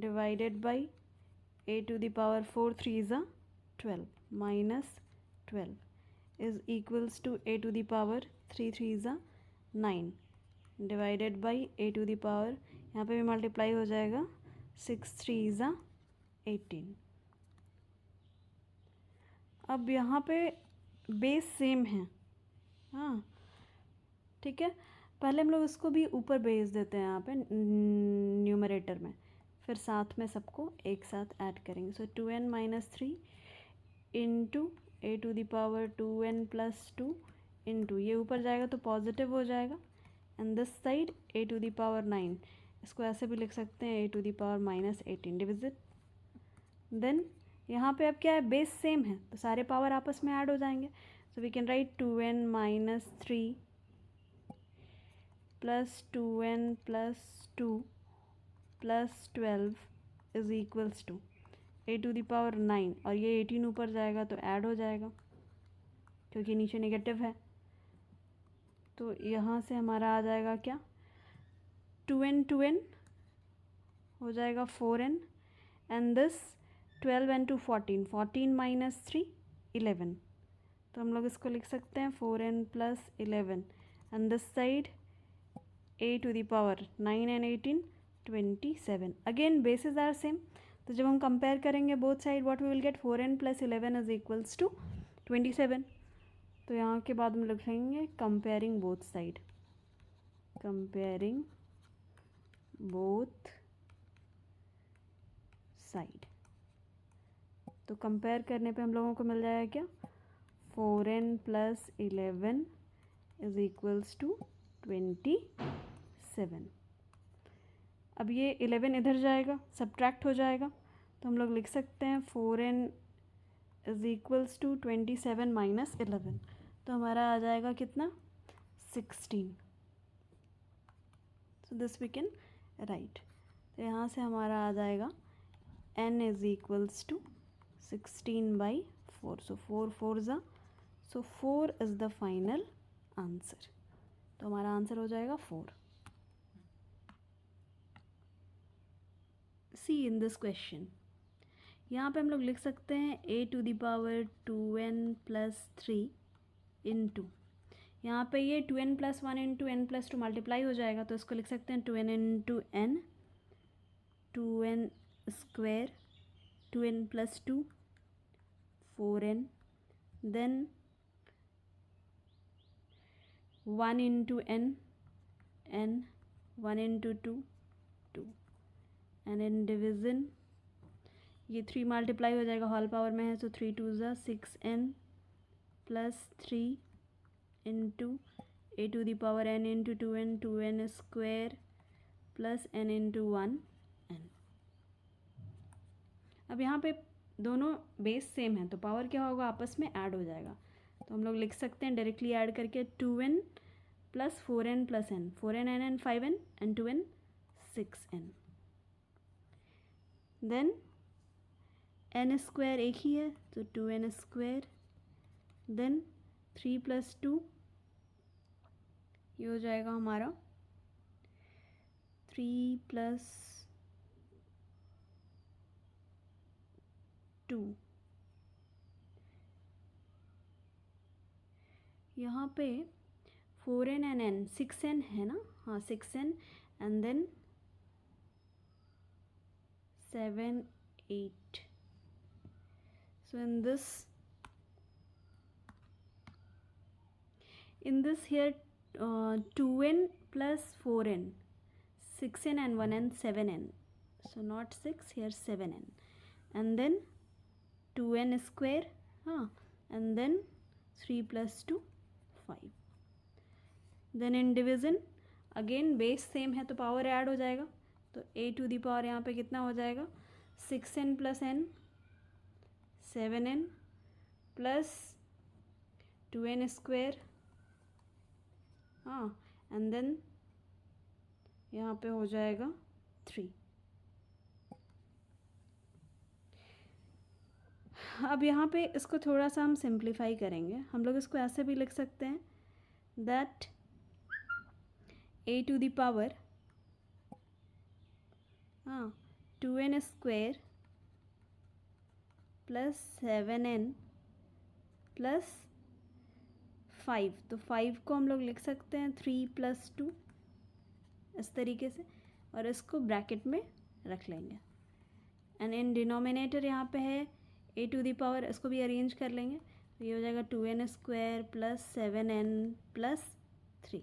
Speaker 1: divided by a to the power 4 3s are 12 minus 12 is equals to a to the power 3 3s are 9 divided by a to the power, यहाँ पे भी multiply हो जाएगा, 6 3s are 18. अब यहाँ पे base same है. हाँ ठीक है, पहले हम लोग इसको भी ऊपर भेज देते हैं यहाँ पे न्यूमरेटर में, फिर साथ में सबको एक साथ ऐड करेंगे. So 2n minus 3 into a to the power 2n plus 2 into, ये ऊपर जाएगा तो पॉजिटिव हो जाएगा, and this side a to the power 9, इसको ऐसे भी लिख सकते हैं a to the power minus 18 डिविजिट. देन यहाँ पे अब क्या है, बेस सेम है तो सारे पावर आपस में ऐड हो जाएंगे. So we can write 2n minus 3 plus 2n plus 2 plus 12 is equals to a to the power 9, और ये 18 ऊपर जाएगा तो ऐड हो जाएगा क्योंकि नीचे नेगेटिव है. तो यहाँ से हमारा आ जाएगा क्या, 2n हो जाएगा 4n, and this 12 and 2 14, 14 minus 3 11. तो हम लोग इसको लिख सकते हैं 4n plus 11, and this side a to the power 9 and 18 27. Again bases are same, तो जब हम कंपेयर करेंगे both side what we will get, 4n plus 11 is equals to 27. तो यहाँ के बाद हम लिखेंगे comparing both side, comparing both side. तो कंपेयर करने पे हम लोगों को मिल जाएगा क्या, 4n plus 11 is equals to 27. अब ये 11 इधर जाएगा, सब्ट्रैक्ट हो जाएगा, तो हम लोग लिख सकते हैं 4n is equals to 27 minus 11. तो हमारा आ जाएगा कितना, 16. So this we can write. तो यहाँ से हमारा आ जाएगा n is equals to 16/4. So 4 4s are, so 4 is the final answer. तो हमारा आंसर हो जाएगा 4. सी इन दिस क्वेश्चन, यहाँ पे हम लोग लिख सकते हैं a to the power 2n plus 3 into, यहाँ पे ये 2n plus 1 into n plus 2 multiply हो जाएगा, तो इसको लिख सकते हैं 2n into n, 2n square, 2n plus 2 4n, then 1 into n, 1 into 2 2, and in division ये 3 मल्टीप्लाई हो जाएगा, होल पावर में है, so 3 2s are 6n plus 3 into a to the power n into 2n, 2n square plus n into 1n. अब यहाँ पे दोनों base same है तो पावर क्या होगा, आपस में ऐड हो जाएगा. तो हम लोग लिख सकते हैं डायरेक्टली ऐड करके 2n plus 4n plus n, 4n n 5n and 2n 6n. Then n square एक ही है तो 2n स्क्वायर, देन 3 + 2 ये हो जाएगा हमारा 3 + 2। यहाँ पे 4n and n 6n है ना, हाँ 6n and then 7 8। so in this here 2n plus 4n, 6n and 1n 7n, so not 6 here 7n, and then 2n square, and then 3 + 2 5। Then in division again base same है तो power add हो जाएगा, तो a⁴ यहाँ पे कितना हो जाएगा 6n + n 7n plus 2n square, and then यहाँ पे हो जाएगा 3। अब यहाँ पे इसको थोड़ा सा हम सिंप्लीफाई करेंगे, हम लोग इसको ऐसे भी लिख सकते हैं that a⁴ 2n square plus 7n plus 5, तो 5 को हम लोग लिख सकते हैं 3 + 2 इस तरीके से, और इसको ब्रैकेट में रख लेंगे। एंड इन डिनोमिनेटर यहाँ पे है a⁴, इसको भी अरेंज कर लेंगे, तो ये हो जाएगा 2n square plus 7n plus 3।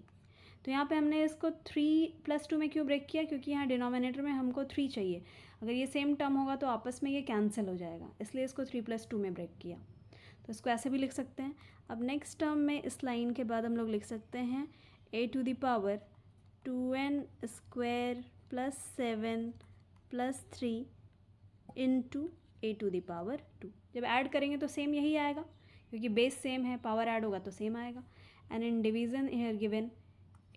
Speaker 1: तो यहाँ पे हमने इसको 3 + 2 में क्यों ब्रेक किया, क्योंकि यहाँ डिनोमिनेटर में हमको 3 चाहिए, अगर ये सेम टर्म होगा तो आपस में ये कैंसिल हो जाएगा, इसलिए इसको 3 + 2 में ब्रेक किया। तो इसको ऐसे भी लिख सकते हैं। अब नेक्स्ट टर्म में इस लाइन के बाद हम लोग लिख सकते हैं a⁴ 2n square plus 7 plus 3 into a⁴ 2। जब ऐड करेंगे तो सेम यही आएगा, क्योंकि बेस सेम है, पावर ऐड होगा तो सेम आएगा। And in division here given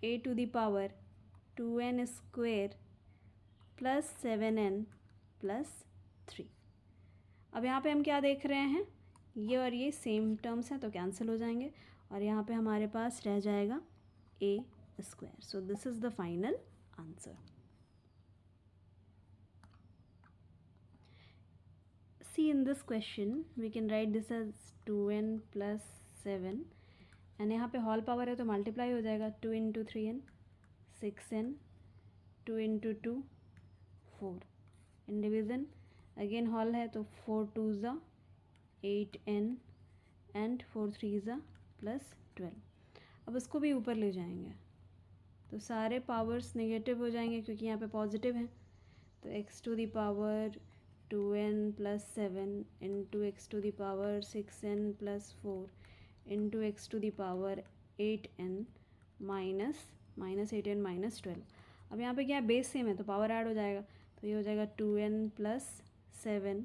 Speaker 1: a⁴ 2n square plus 7n plus 3। अब यहाँ पे हम क्या देख रहे हैं, ये और ये सेम टर्म्स हैं तो कैंसिल हो जाएंगे, और यहाँ पे हमारे पास रह जाएगा a square. So this is the final answer. See in this question we can write this as 2n plus 7, and यहाँ पे होल पावर है तो मल्टीप्लाई हो जाएगा 2 × 3n 6n, 2 × 2 4। इन डिवीज़न अगेन होल है तो 4 2 ज़ा 8n एंड 4 3 ज़ा प्लस 12। अब इसको भी ऊपर ले जाएंगे तो सारे पावर्स नेगेटिव हो जाएंगे, क्योंकि यहाँ पे पॉजिटिव है, तो x⁴ 2n + 7 into x⁴ 6n + 4 into x⁴ 8n minus 8n minus 12। अब यहाँ पे क्या है, बेस सेम है तो पावर ऐड हो जाएगा, तो ये हो जाएगा 2n + 7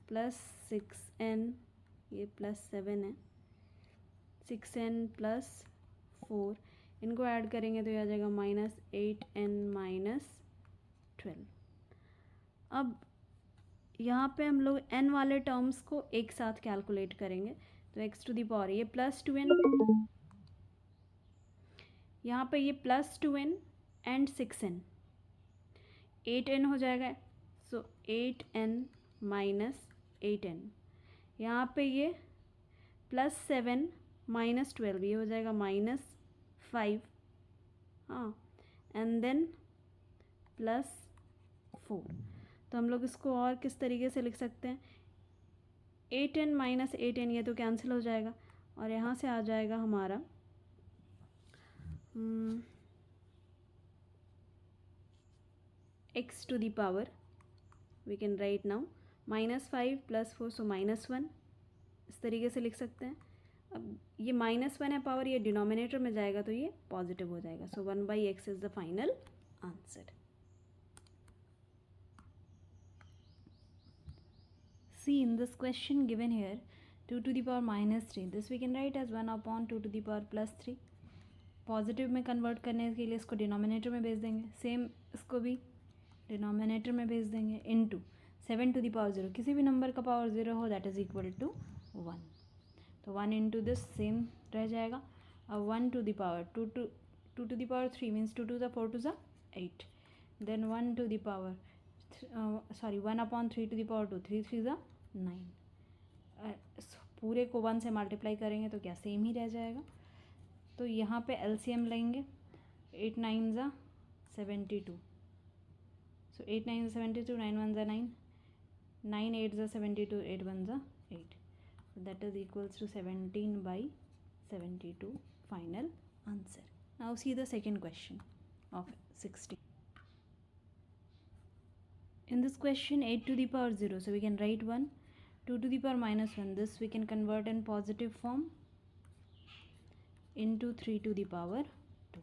Speaker 1: प्लस 6n, ये प्लस 7 है, 6n प्लस 4, इनको ऐड करेंगे तो ये आ जाएगा -8n माइनस 12। अब यहाँ पे हम लोग n वाले टर्म्स को एक साथ कैलकुलेट करेंगे, तो x⁴ ये प्लस 2n, यहाँ पे ये plus 2n and 6n 8n हो जाएगा, सो 8n माइनस 8n। यहाँ पे ये प्लस 7 माइनस 12, ये हो जाएगा -5, एंड देन प्लस 4। तो हम लोग इसको और किस तरीके से लिख सकते हैं, 8n माइनस 8n ये तो कैंसिल हो जाएगा, और यहाँ से आ जाएगा हमारा x⁴, we can write now -5 + 4, so -1, इस तरीके से लिख सकते हैं। अब ये -1 है पावर, ये डिनोमिनेटर में जाएगा तो ये पॉजिटिव हो जाएगा, सो 1/x is the final answer. See in this question given here 2 to the power -3, this we can write as 1/2 to the power +3। Positive में कन्वर्ट करने के लिए इसको डिनोमिनेटर में भेज देंगे, सेम इसको भी डिनोमिनेटर में भेज देंगे, इनटू 7 टू द पावर 0, किसी भी नंबर का पावर 0 हो दैट इज़ इक्वल टू 1, तो 1 इंटू दिस सेम रह जाएगा। अब 1 to the power 2 to the power 3 means 2 to the 4 to the 8, then 1 to the power 1 upon 3 to the power 2, 3 3 ज़ा 9, पूरे को 1 से मल्टीप्लाई करेंगे तो क्या सेम ही रह जाएगा। तो यहाँ पे एलसीएम लेंगे, 8 9 ज़ा 72, सो 8 9 ज़ा 72, 9 1 ज़ा 9, 9 8 ज़ा 72, 8 1 ज़ा 8, that is equals to 17/72 final answer. Now see the second question of 60. In this question 8 to the power 0, so we can write 1, 2 to the power minus 1, this we can convert in positive form into 3 to the power 2.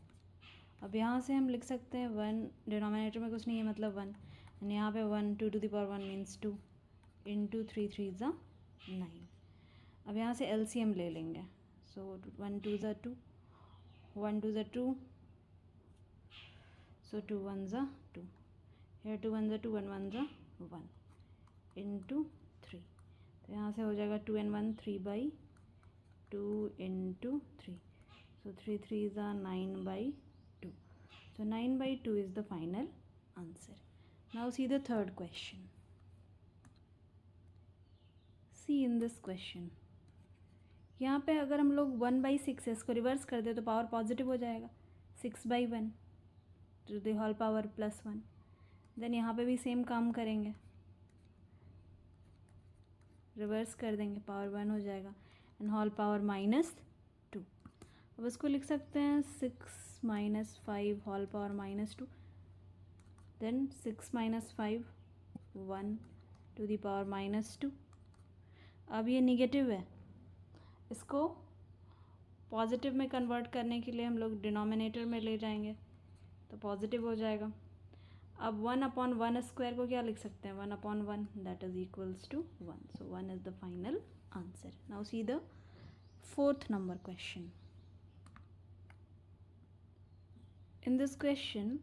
Speaker 1: अब यहाँ से हम लिख सकते हैं 1, denominator में कुछ नहीं है मतलब 1, एंड यहाँ पे 1 2 to the power 1 means 2 into 3 3 ज़ा 9। अब यहाँ से एलसीएम ले लेंगे, सो 1 2 ज़ा 2, 1 2 ज़ा 2, सो 2 1 ज़ा 2, here 2 1 ज़ा 2, 1 1 ज़ा 1 इंटू 3, तो यहाँ से हो जाएगा 2 and 1 3/2 इंटू 3, सो 3 3 ज़ा 9/2, so 9/2 is the final answer. Now see the third question. See in this question, यहाँ पे अगर हम लोग 1/6 इसको रिवर्स कर दे तो पावर पॉजिटिव हो जाएगा, 6/1 टू द होल पावर +1, देन यहाँ पे भी सेम काम करेंगे, रिवर्स कर देंगे, पावर 1 हो जाएगा एंड होल पावर -2। अब इसको लिख सकते हैं 6 - 5 whole power -2, then 6 - 5 1 to the power -2। अब ये निगेटिव है, इसको पॉजिटिव में कन्वर्ट करने के लिए हम लोग डिनोमिनेटर में ले जाएंगे तो पॉजिटिव हो जाएगा। अब 1/1 स्क्वायर को क्या लिख सकते हैं, 1/1 that is equals to 1, so 1 is the final answer. Now see the fourth number question. In this question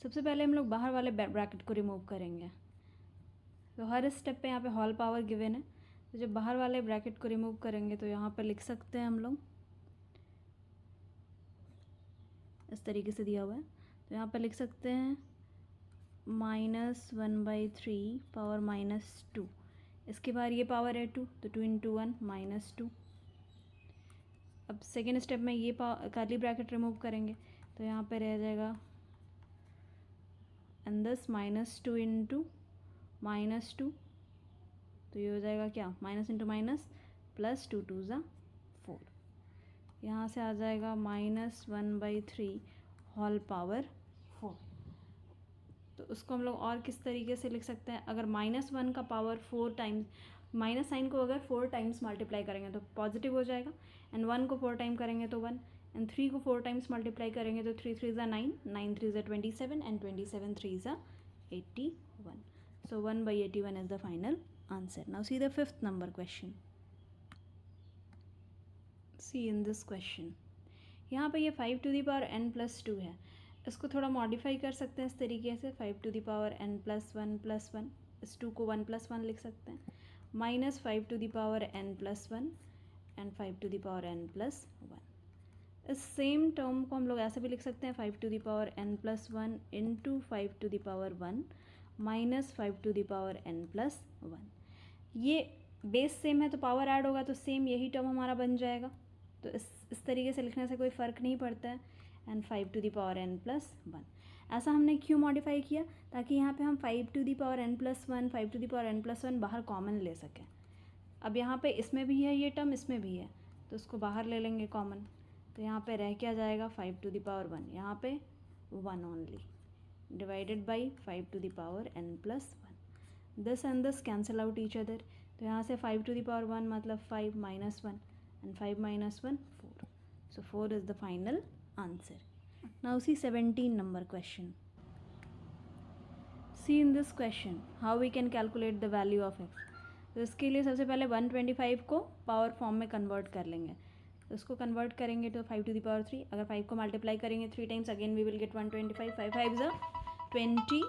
Speaker 1: सबसे पहले हम लोग बाहर वाले ब्रैकेट को रिमूव करेंगे, तो हर स्टेप पे यहाँ पे होल पावर गिवन है, तो जब बाहर वाले ब्रैकेट को रिमूव करेंगे तो यहाँ पे लिख सकते हैं हम लोग इस तरीके से दिया हुआ है, तो यहाँ पे लिख सकते हैं -1/3 पावर -2, इसके बाद ये पावर है 2, तो 2 × 1 -2। अब सेकेंड स्टेप में ये कर्ली ब्रैकेट रिमूव करेंगे तो यहाँ पे रह जाएगा एंड दिस -2 × -2, तो ये हो जाएगा क्या, माइनस इंटू माइनस प्लस 2 2 ज़ा 4, यहाँ से आ जाएगा -1/3 होल पावर 4। तो उसको हम लोग और किस तरीके से लिख सकते हैं, अगर -1 का पावर 4 टाइम्स, माइनस साइन को अगर 4 टाइम्स मल्टीप्लाई करेंगे तो पॉजिटिव हो जाएगा, एंड 1 को 4 टाइम करेंगे तो 1, एंड 3 को 4 टाइम्स मल्टीप्लाई करेंगे तो 3 3 ज़ा 9, 9 3 ज़ा 27 एंड 27 3 ज़ा 81, so 1/81 is the final answer. Now see the fifth number question. See in this question, यहाँ पे ये 5 to the power n+2 है, इसको थोड़ा मॉडिफाई कर सकते हैं इस तरीके से, 5 to the power n+1+1, इस 2 को 1+1 लिख सकते हैं, -5 to the power n+1 and 5 to the power n+1। इस सेम टर्म को हम लोग ऐसे भी लिख सकते हैं, 5 to the power n+1 into 5 to the power 1 -5 to the power n+1। ये बेस सेम है तो पावर ऐड होगा तो सेम यही टर्म हमारा बन जाएगा, तो इस तरीके से लिखने से कोई फ़र्क नहीं पड़ता है, and 5 to the power n+1। ऐसा हमने क्यों मॉडिफाई किया, ताकि यहाँ पे हम 5 to the power n+1 5 to the power n+1 बाहर कॉमन ले सकें। अब यहाँ पे इसमें भी है ये टर्म, इसमें भी है, तो उसको बाहर ले लेंगे कॉमन, तो यहाँ पे रह क्या जाएगा 5 to the power 1, यहाँ पे 1 only, divided by 5 to the power n+1। This and this cancel out each other, तो यहाँ से 5 to the power 1 मतलब 5 - 1 and 5 - 1 4, so 4 is the final answer. Now see 17 number question. See in this question how we can calculate the value of x. तो इसके लिए सबसे पहले 125 को पावर फॉर्म में कन्वर्ट कर लेंगे, तो उसको कन्वर्ट करेंगे तो 5 to the power 3, अगर 5 को मल्टीप्लाई करेंगे 3 times again we will get 125, 5 5 ज़ा 20,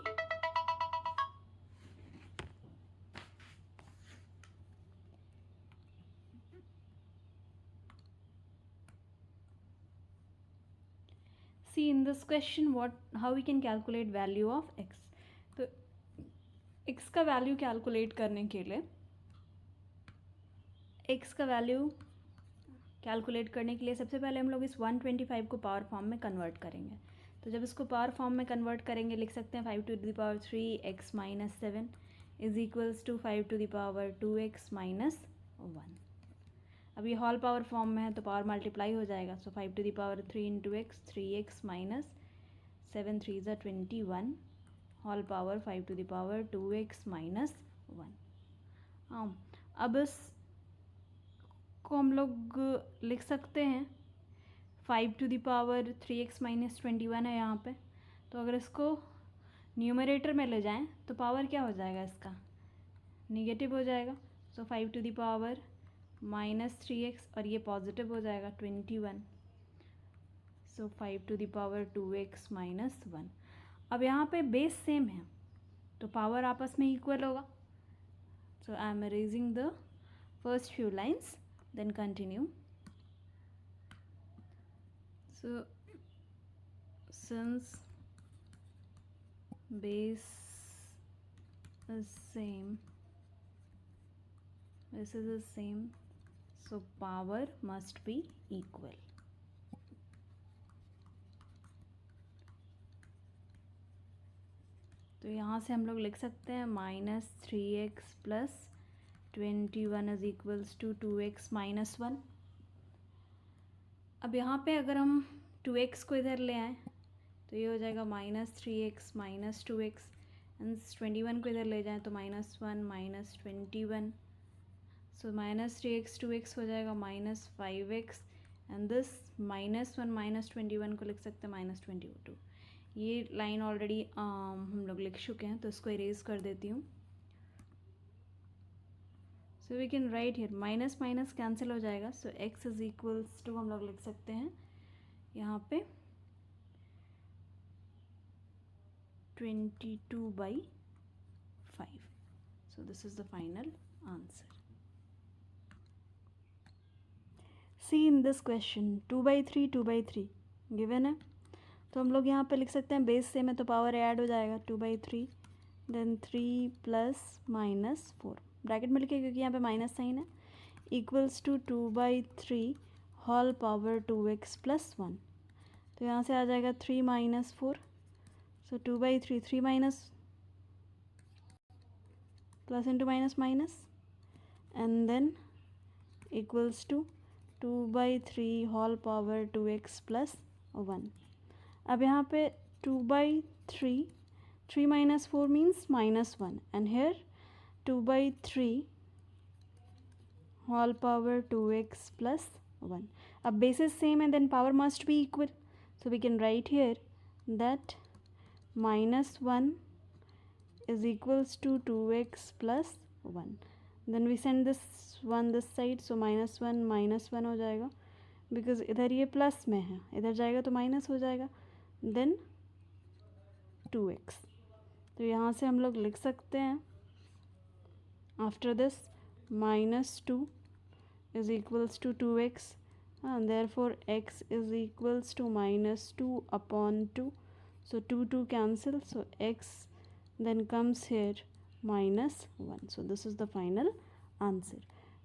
Speaker 1: see in this question how we can calculate value of x. तो एक्स का वैल्यू कैलकुलेट करने के लिए सबसे पहले हम लोग इस 125 को पावर फॉर्म में कन्वर्ट करेंगे. तो जब इसको पावर फॉर्म में कन्वर्ट करेंगे लिख सकते हैं 5 to the power 3x minus 7 is equals to 5 to the power 2x minus 1. अब ये होल पावर फॉर्म में है तो पावर मल्टीप्लाई हो जाएगा. सो 5 to the power 3 into x 3x minus 7 3 is 21 whole power 5 to the power 2x minus 1. हाँ, अब इस को हम लोग लिख सकते हैं 5 to the power 3x minus 21 है यहाँ पे. तो अगर इसको न्यूमरेटर में ले जाएं तो पावर क्या हो जाएगा, इसका निगेटिव हो जाएगा. सो 5 to the power -3x और ये पॉजिटिव हो जाएगा 21. सो 5 to the power 2x minus 1. अब यहाँ पे बेस सेम है तो पावर आपस में इक्वल होगा. So I am arranging the first few lines then continue. So since base is same, this is the same, so power must be equal. तो यहाँ से हम लोग लिख सकते हैं -3x plus 21 is equals to 2x minus 1. अब यहाँ पे अगर हम 2x को इधर ले आएँ तो ये हो जाएगा -3x minus 2x एंड 21 को इधर ले जाएँ तो -1 minus 21. सो -3x 2x हो जाएगा -5x एंड दिस -1 minus 21 को लिख सकते हैं -22. ये लाइन ऑलरेडी हम लोग लिख चुके हैं तो इसको इरेज कर देती हूँ. So we can write here minus minus cancel हो जाएगा. सो x इज इक्वल्स टू हम लोग लिख सकते हैं यहाँ पे 22/5. So this is the final answer. See in this question 2/3 2/3 given है तो हम लोग यहाँ पे लिख सकते हैं बेस सेम है तो पावर ऐड हो जाएगा 2/3 देन 3 प्लस -4 ब्रैकेट में लिखे क्योंकि यहाँ पे माइनस साइन है equals to 2/3 whole power 2x plus 1. तो यहाँ से आ जाएगा 3 - 4. So 2/3 3 minus plus into minus minus and then equals to 2/3 whole power 2x plus 1. अब यहाँ पे 2/3 3 - 4 means -1 and here 2/3 whole power 2x plus 1. अब bases same and then power must be equal. So we can write here that -1 is equals to 2x plus 1. Then we send this one this side. So -1 हो जाएगा because इधर ये plus में है, इधर जाएगा तो माइनस हो जाएगा. Then 2x. तो यहाँ से हम लोग लिख सकते हैं after this -2 is equals to 2x and therefore x is equals to -2/2. So 2 cancel, so x then comes here -1. So this is the final answer.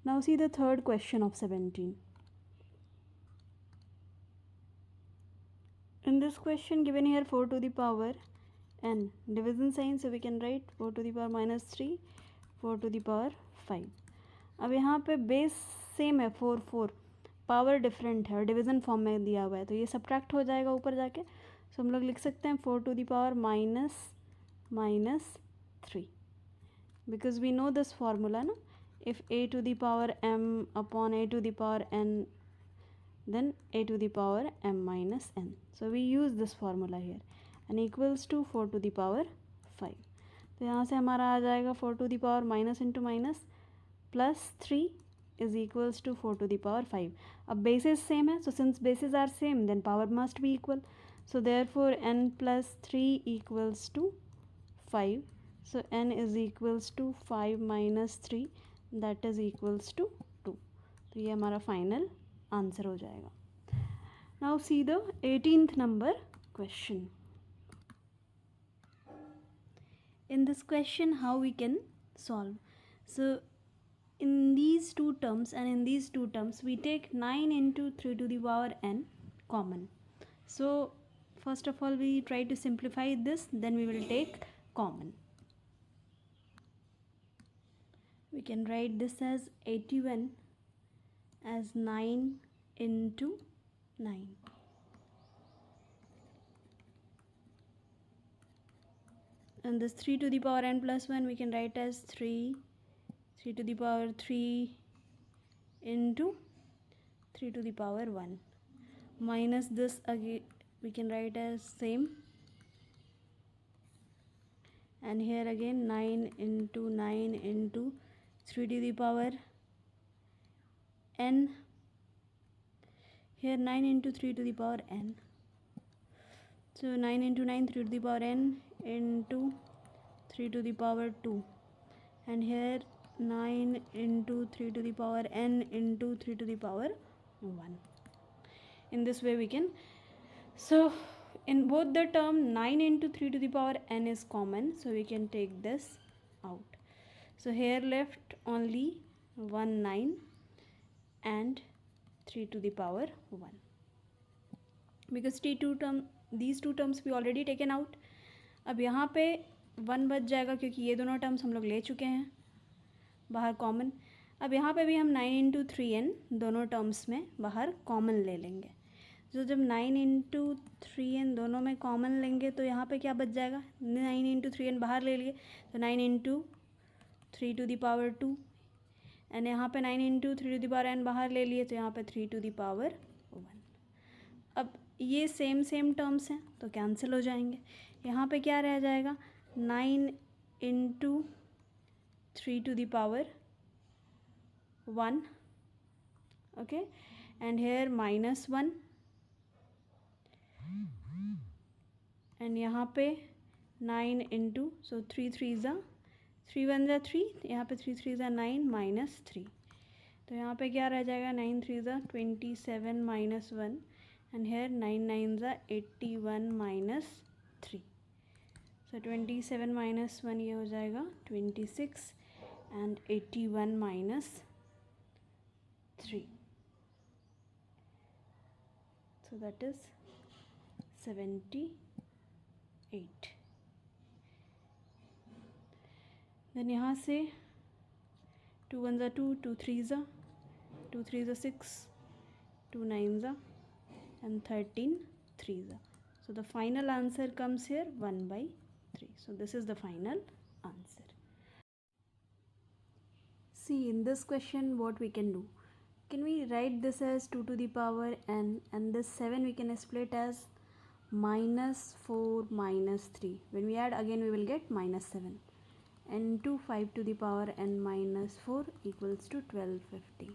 Speaker 1: Now see the third question of 17. In this question given here 4 to the power n, division sign, so we can write 4 to the power -3 4 to the power 5. अब यहाँ पे base same है 4 4, power different है और division form में दिया हुआ है तो ये सब्ट्रैक्ट हो जाएगा ऊपर जाके. सो हम लोग लिख सकते हैं 4 to the power -3 because we know this formula ना. If a to the power m upon a to the power n then a to the power m minus n. So we use this formula here and equals to 4 to the power 5. तो यहाँ से हमारा आ जाएगा 4 to the power minus into minus plus 3 is equals to 4 to the power 5. अब bases same है, so since bases are same then power must be equal. So therefore n plus 3 equals to 5. So n is equals to 5 minus 3 that is equals to 2. तो ये हमारा final answer हो जाएगा. Now see the 18th number. question. In this question, how we can solve? So in these two terms and in these two terms, we take 9 into 3 to the power n common. So first of all, we try to simplify this, then we will take common. We can write this as 81 as 9 into 9. And this 3 to the power n plus 1 we can write as 3 to the power 3 into 3 to the power 1 minus this again we can write as same, and here again 9 into 9 into 3 to the power n, here 9 into 3 to the power n, so 9 into 9 3 to the power n into 3 to the power 2, and here 9 into 3 to the power n into 3 to the power 1. In this way we can, so in both the term 9 into 3 to the power n is common, so we can take this out. So here left only 1 9 and 3 to the power 1, because these two terms we already taken out. अब यहाँ पे 1 बच जाएगा क्योंकि ये दोनों terms हम लोग ले चुके हैं बाहर कॉमन. अब यहाँ पे भी हम 9 इंटू 3n दोनों टर्म्स में बाहर कॉमन ले लेंगे. तो जब 9 इंटू 3n दोनों में कॉमन लेंगे तो यहाँ पे क्या बच जाएगा, 9 इंटू 3n बाहर ले लिए तो 9 into 3 to the power 2, and यहाँ पे 9 into 3 to the power n बाहर ले लिए तो यहाँ पे 3 टू द पावर 1. अब ये सेम टर्म्स हैं तो कैंसिल हो जाएंगे. यहाँ पे क्या रह जाएगा, 9 into 3 to the power 1, okay, and here -1, and यहाँ पे 9 इंटू, सो 3 3 ज़ा 3 1 ज़ा 3, यहाँ पे 3 3 ज़ा 9 -3, तो यहाँ पे क्या रह जाएगा, 9 3 ज़ा 27 -1, एंड हेयर 9 9 ज़ा 81 -3, सो 27 -1 ये हो जाएगा 26 and 81 -3, so that is 78. Then यहाँ से 2 1 ज़ा 2, 2 3 ज़ा 2 3 ज़ा 6, 2 9 ज़ा and 13 3 ज़ा. So the final answer comes here 1/3. So this is the final answer. See, in this question what we can do, can we write this as 2 to the power n, and this 7 we can split as -4 -3. When we add again we will get -7, and into 5 to the power n -4 equals to 1250.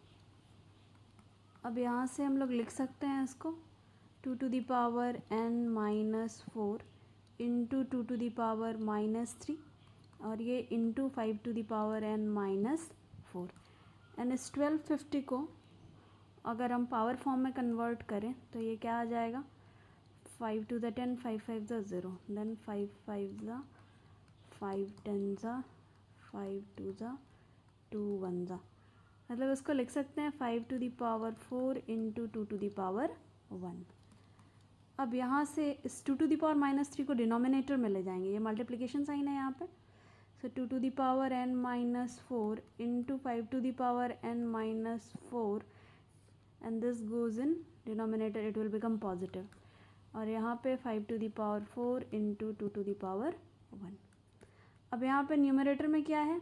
Speaker 1: अब यहाँ से हम लोग लिख सकते हैं इसको 2 to the power n -4 into 2 to the power -3, और ये into 5 to the power n -4. And इस 1250 को अगर हम पावर फॉर्म में कन्वर्ट करें तो ये क्या आ जाएगा, 5 to the 10, 5 5 ज़ा 0, देन 5 5 ज़ा 5 10 ज़ा 5 2 ज़ा 2 1 ज़ा, मतलब इसको लिख सकते हैं 5 to the power 4 into 2 to the power 1. अब यहाँ से इस 2 to the power -3 को डिनोमिनेटर में ले जाएंगे, ये मल्टीप्लिकेशन साइन है यहाँ पे, so 2 to the power n -4 into 5 to the power n -4, and this goes in denominator, it will become positive, और यहाँ पे 5 to the power 4 into 2 to the power 1. अब यहाँ पे न्यूमरेटर में क्या है,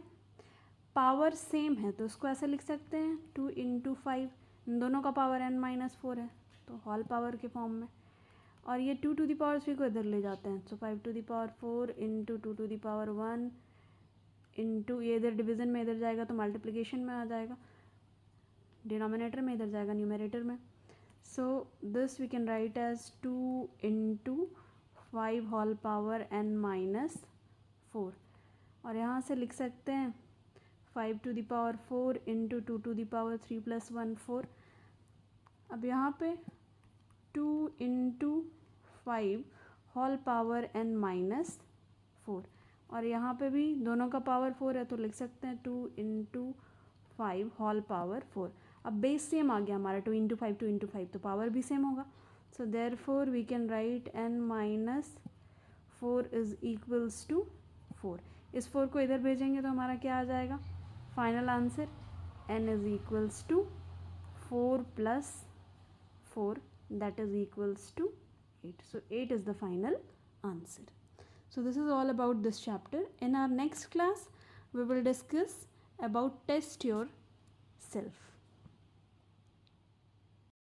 Speaker 1: पावर सेम है तो उसको ऐसे लिख सकते हैं 2 into 5, इन दोनों का पावर n -4 है तो होल पावर के फॉर्म में, और ये 2 to the power 3 को इधर ले जाते हैं, सो 5 to the power 4 into 2 to the power 1 into, ये इधर डिवीज़न में इधर जाएगा तो मल्टीप्लिकेशन में आ जाएगा, डिनोमिनेटर में इधर जाएगा न्यूमरेटर में. So this we can write as 2 into 5 whole power n -4, और यहाँ से लिख सकते हैं 5 to the power 4 into 2 to the power 3 + 1 4. अब यहाँ पे 2 into 5 whole power n minus 4, और यहाँ पे भी दोनों का पावर 4 है तो लिख सकते हैं 2 इंटू 5 होल पावर 4। अब बेस सेम आ गया हमारा, 2 इंटू 5 2 इंटू 5, तो पावर भी सेम होगा। So therefore we can write n minus 4 is equals to 4। इस 4 को इधर भेजेंगे तो हमारा क्या आ जाएगा, final answer n is equals to 4 plus 4, that is equals to 8. So 8 is the final answer. So this is all about this chapter. In our next class, we will discuss about test yourself.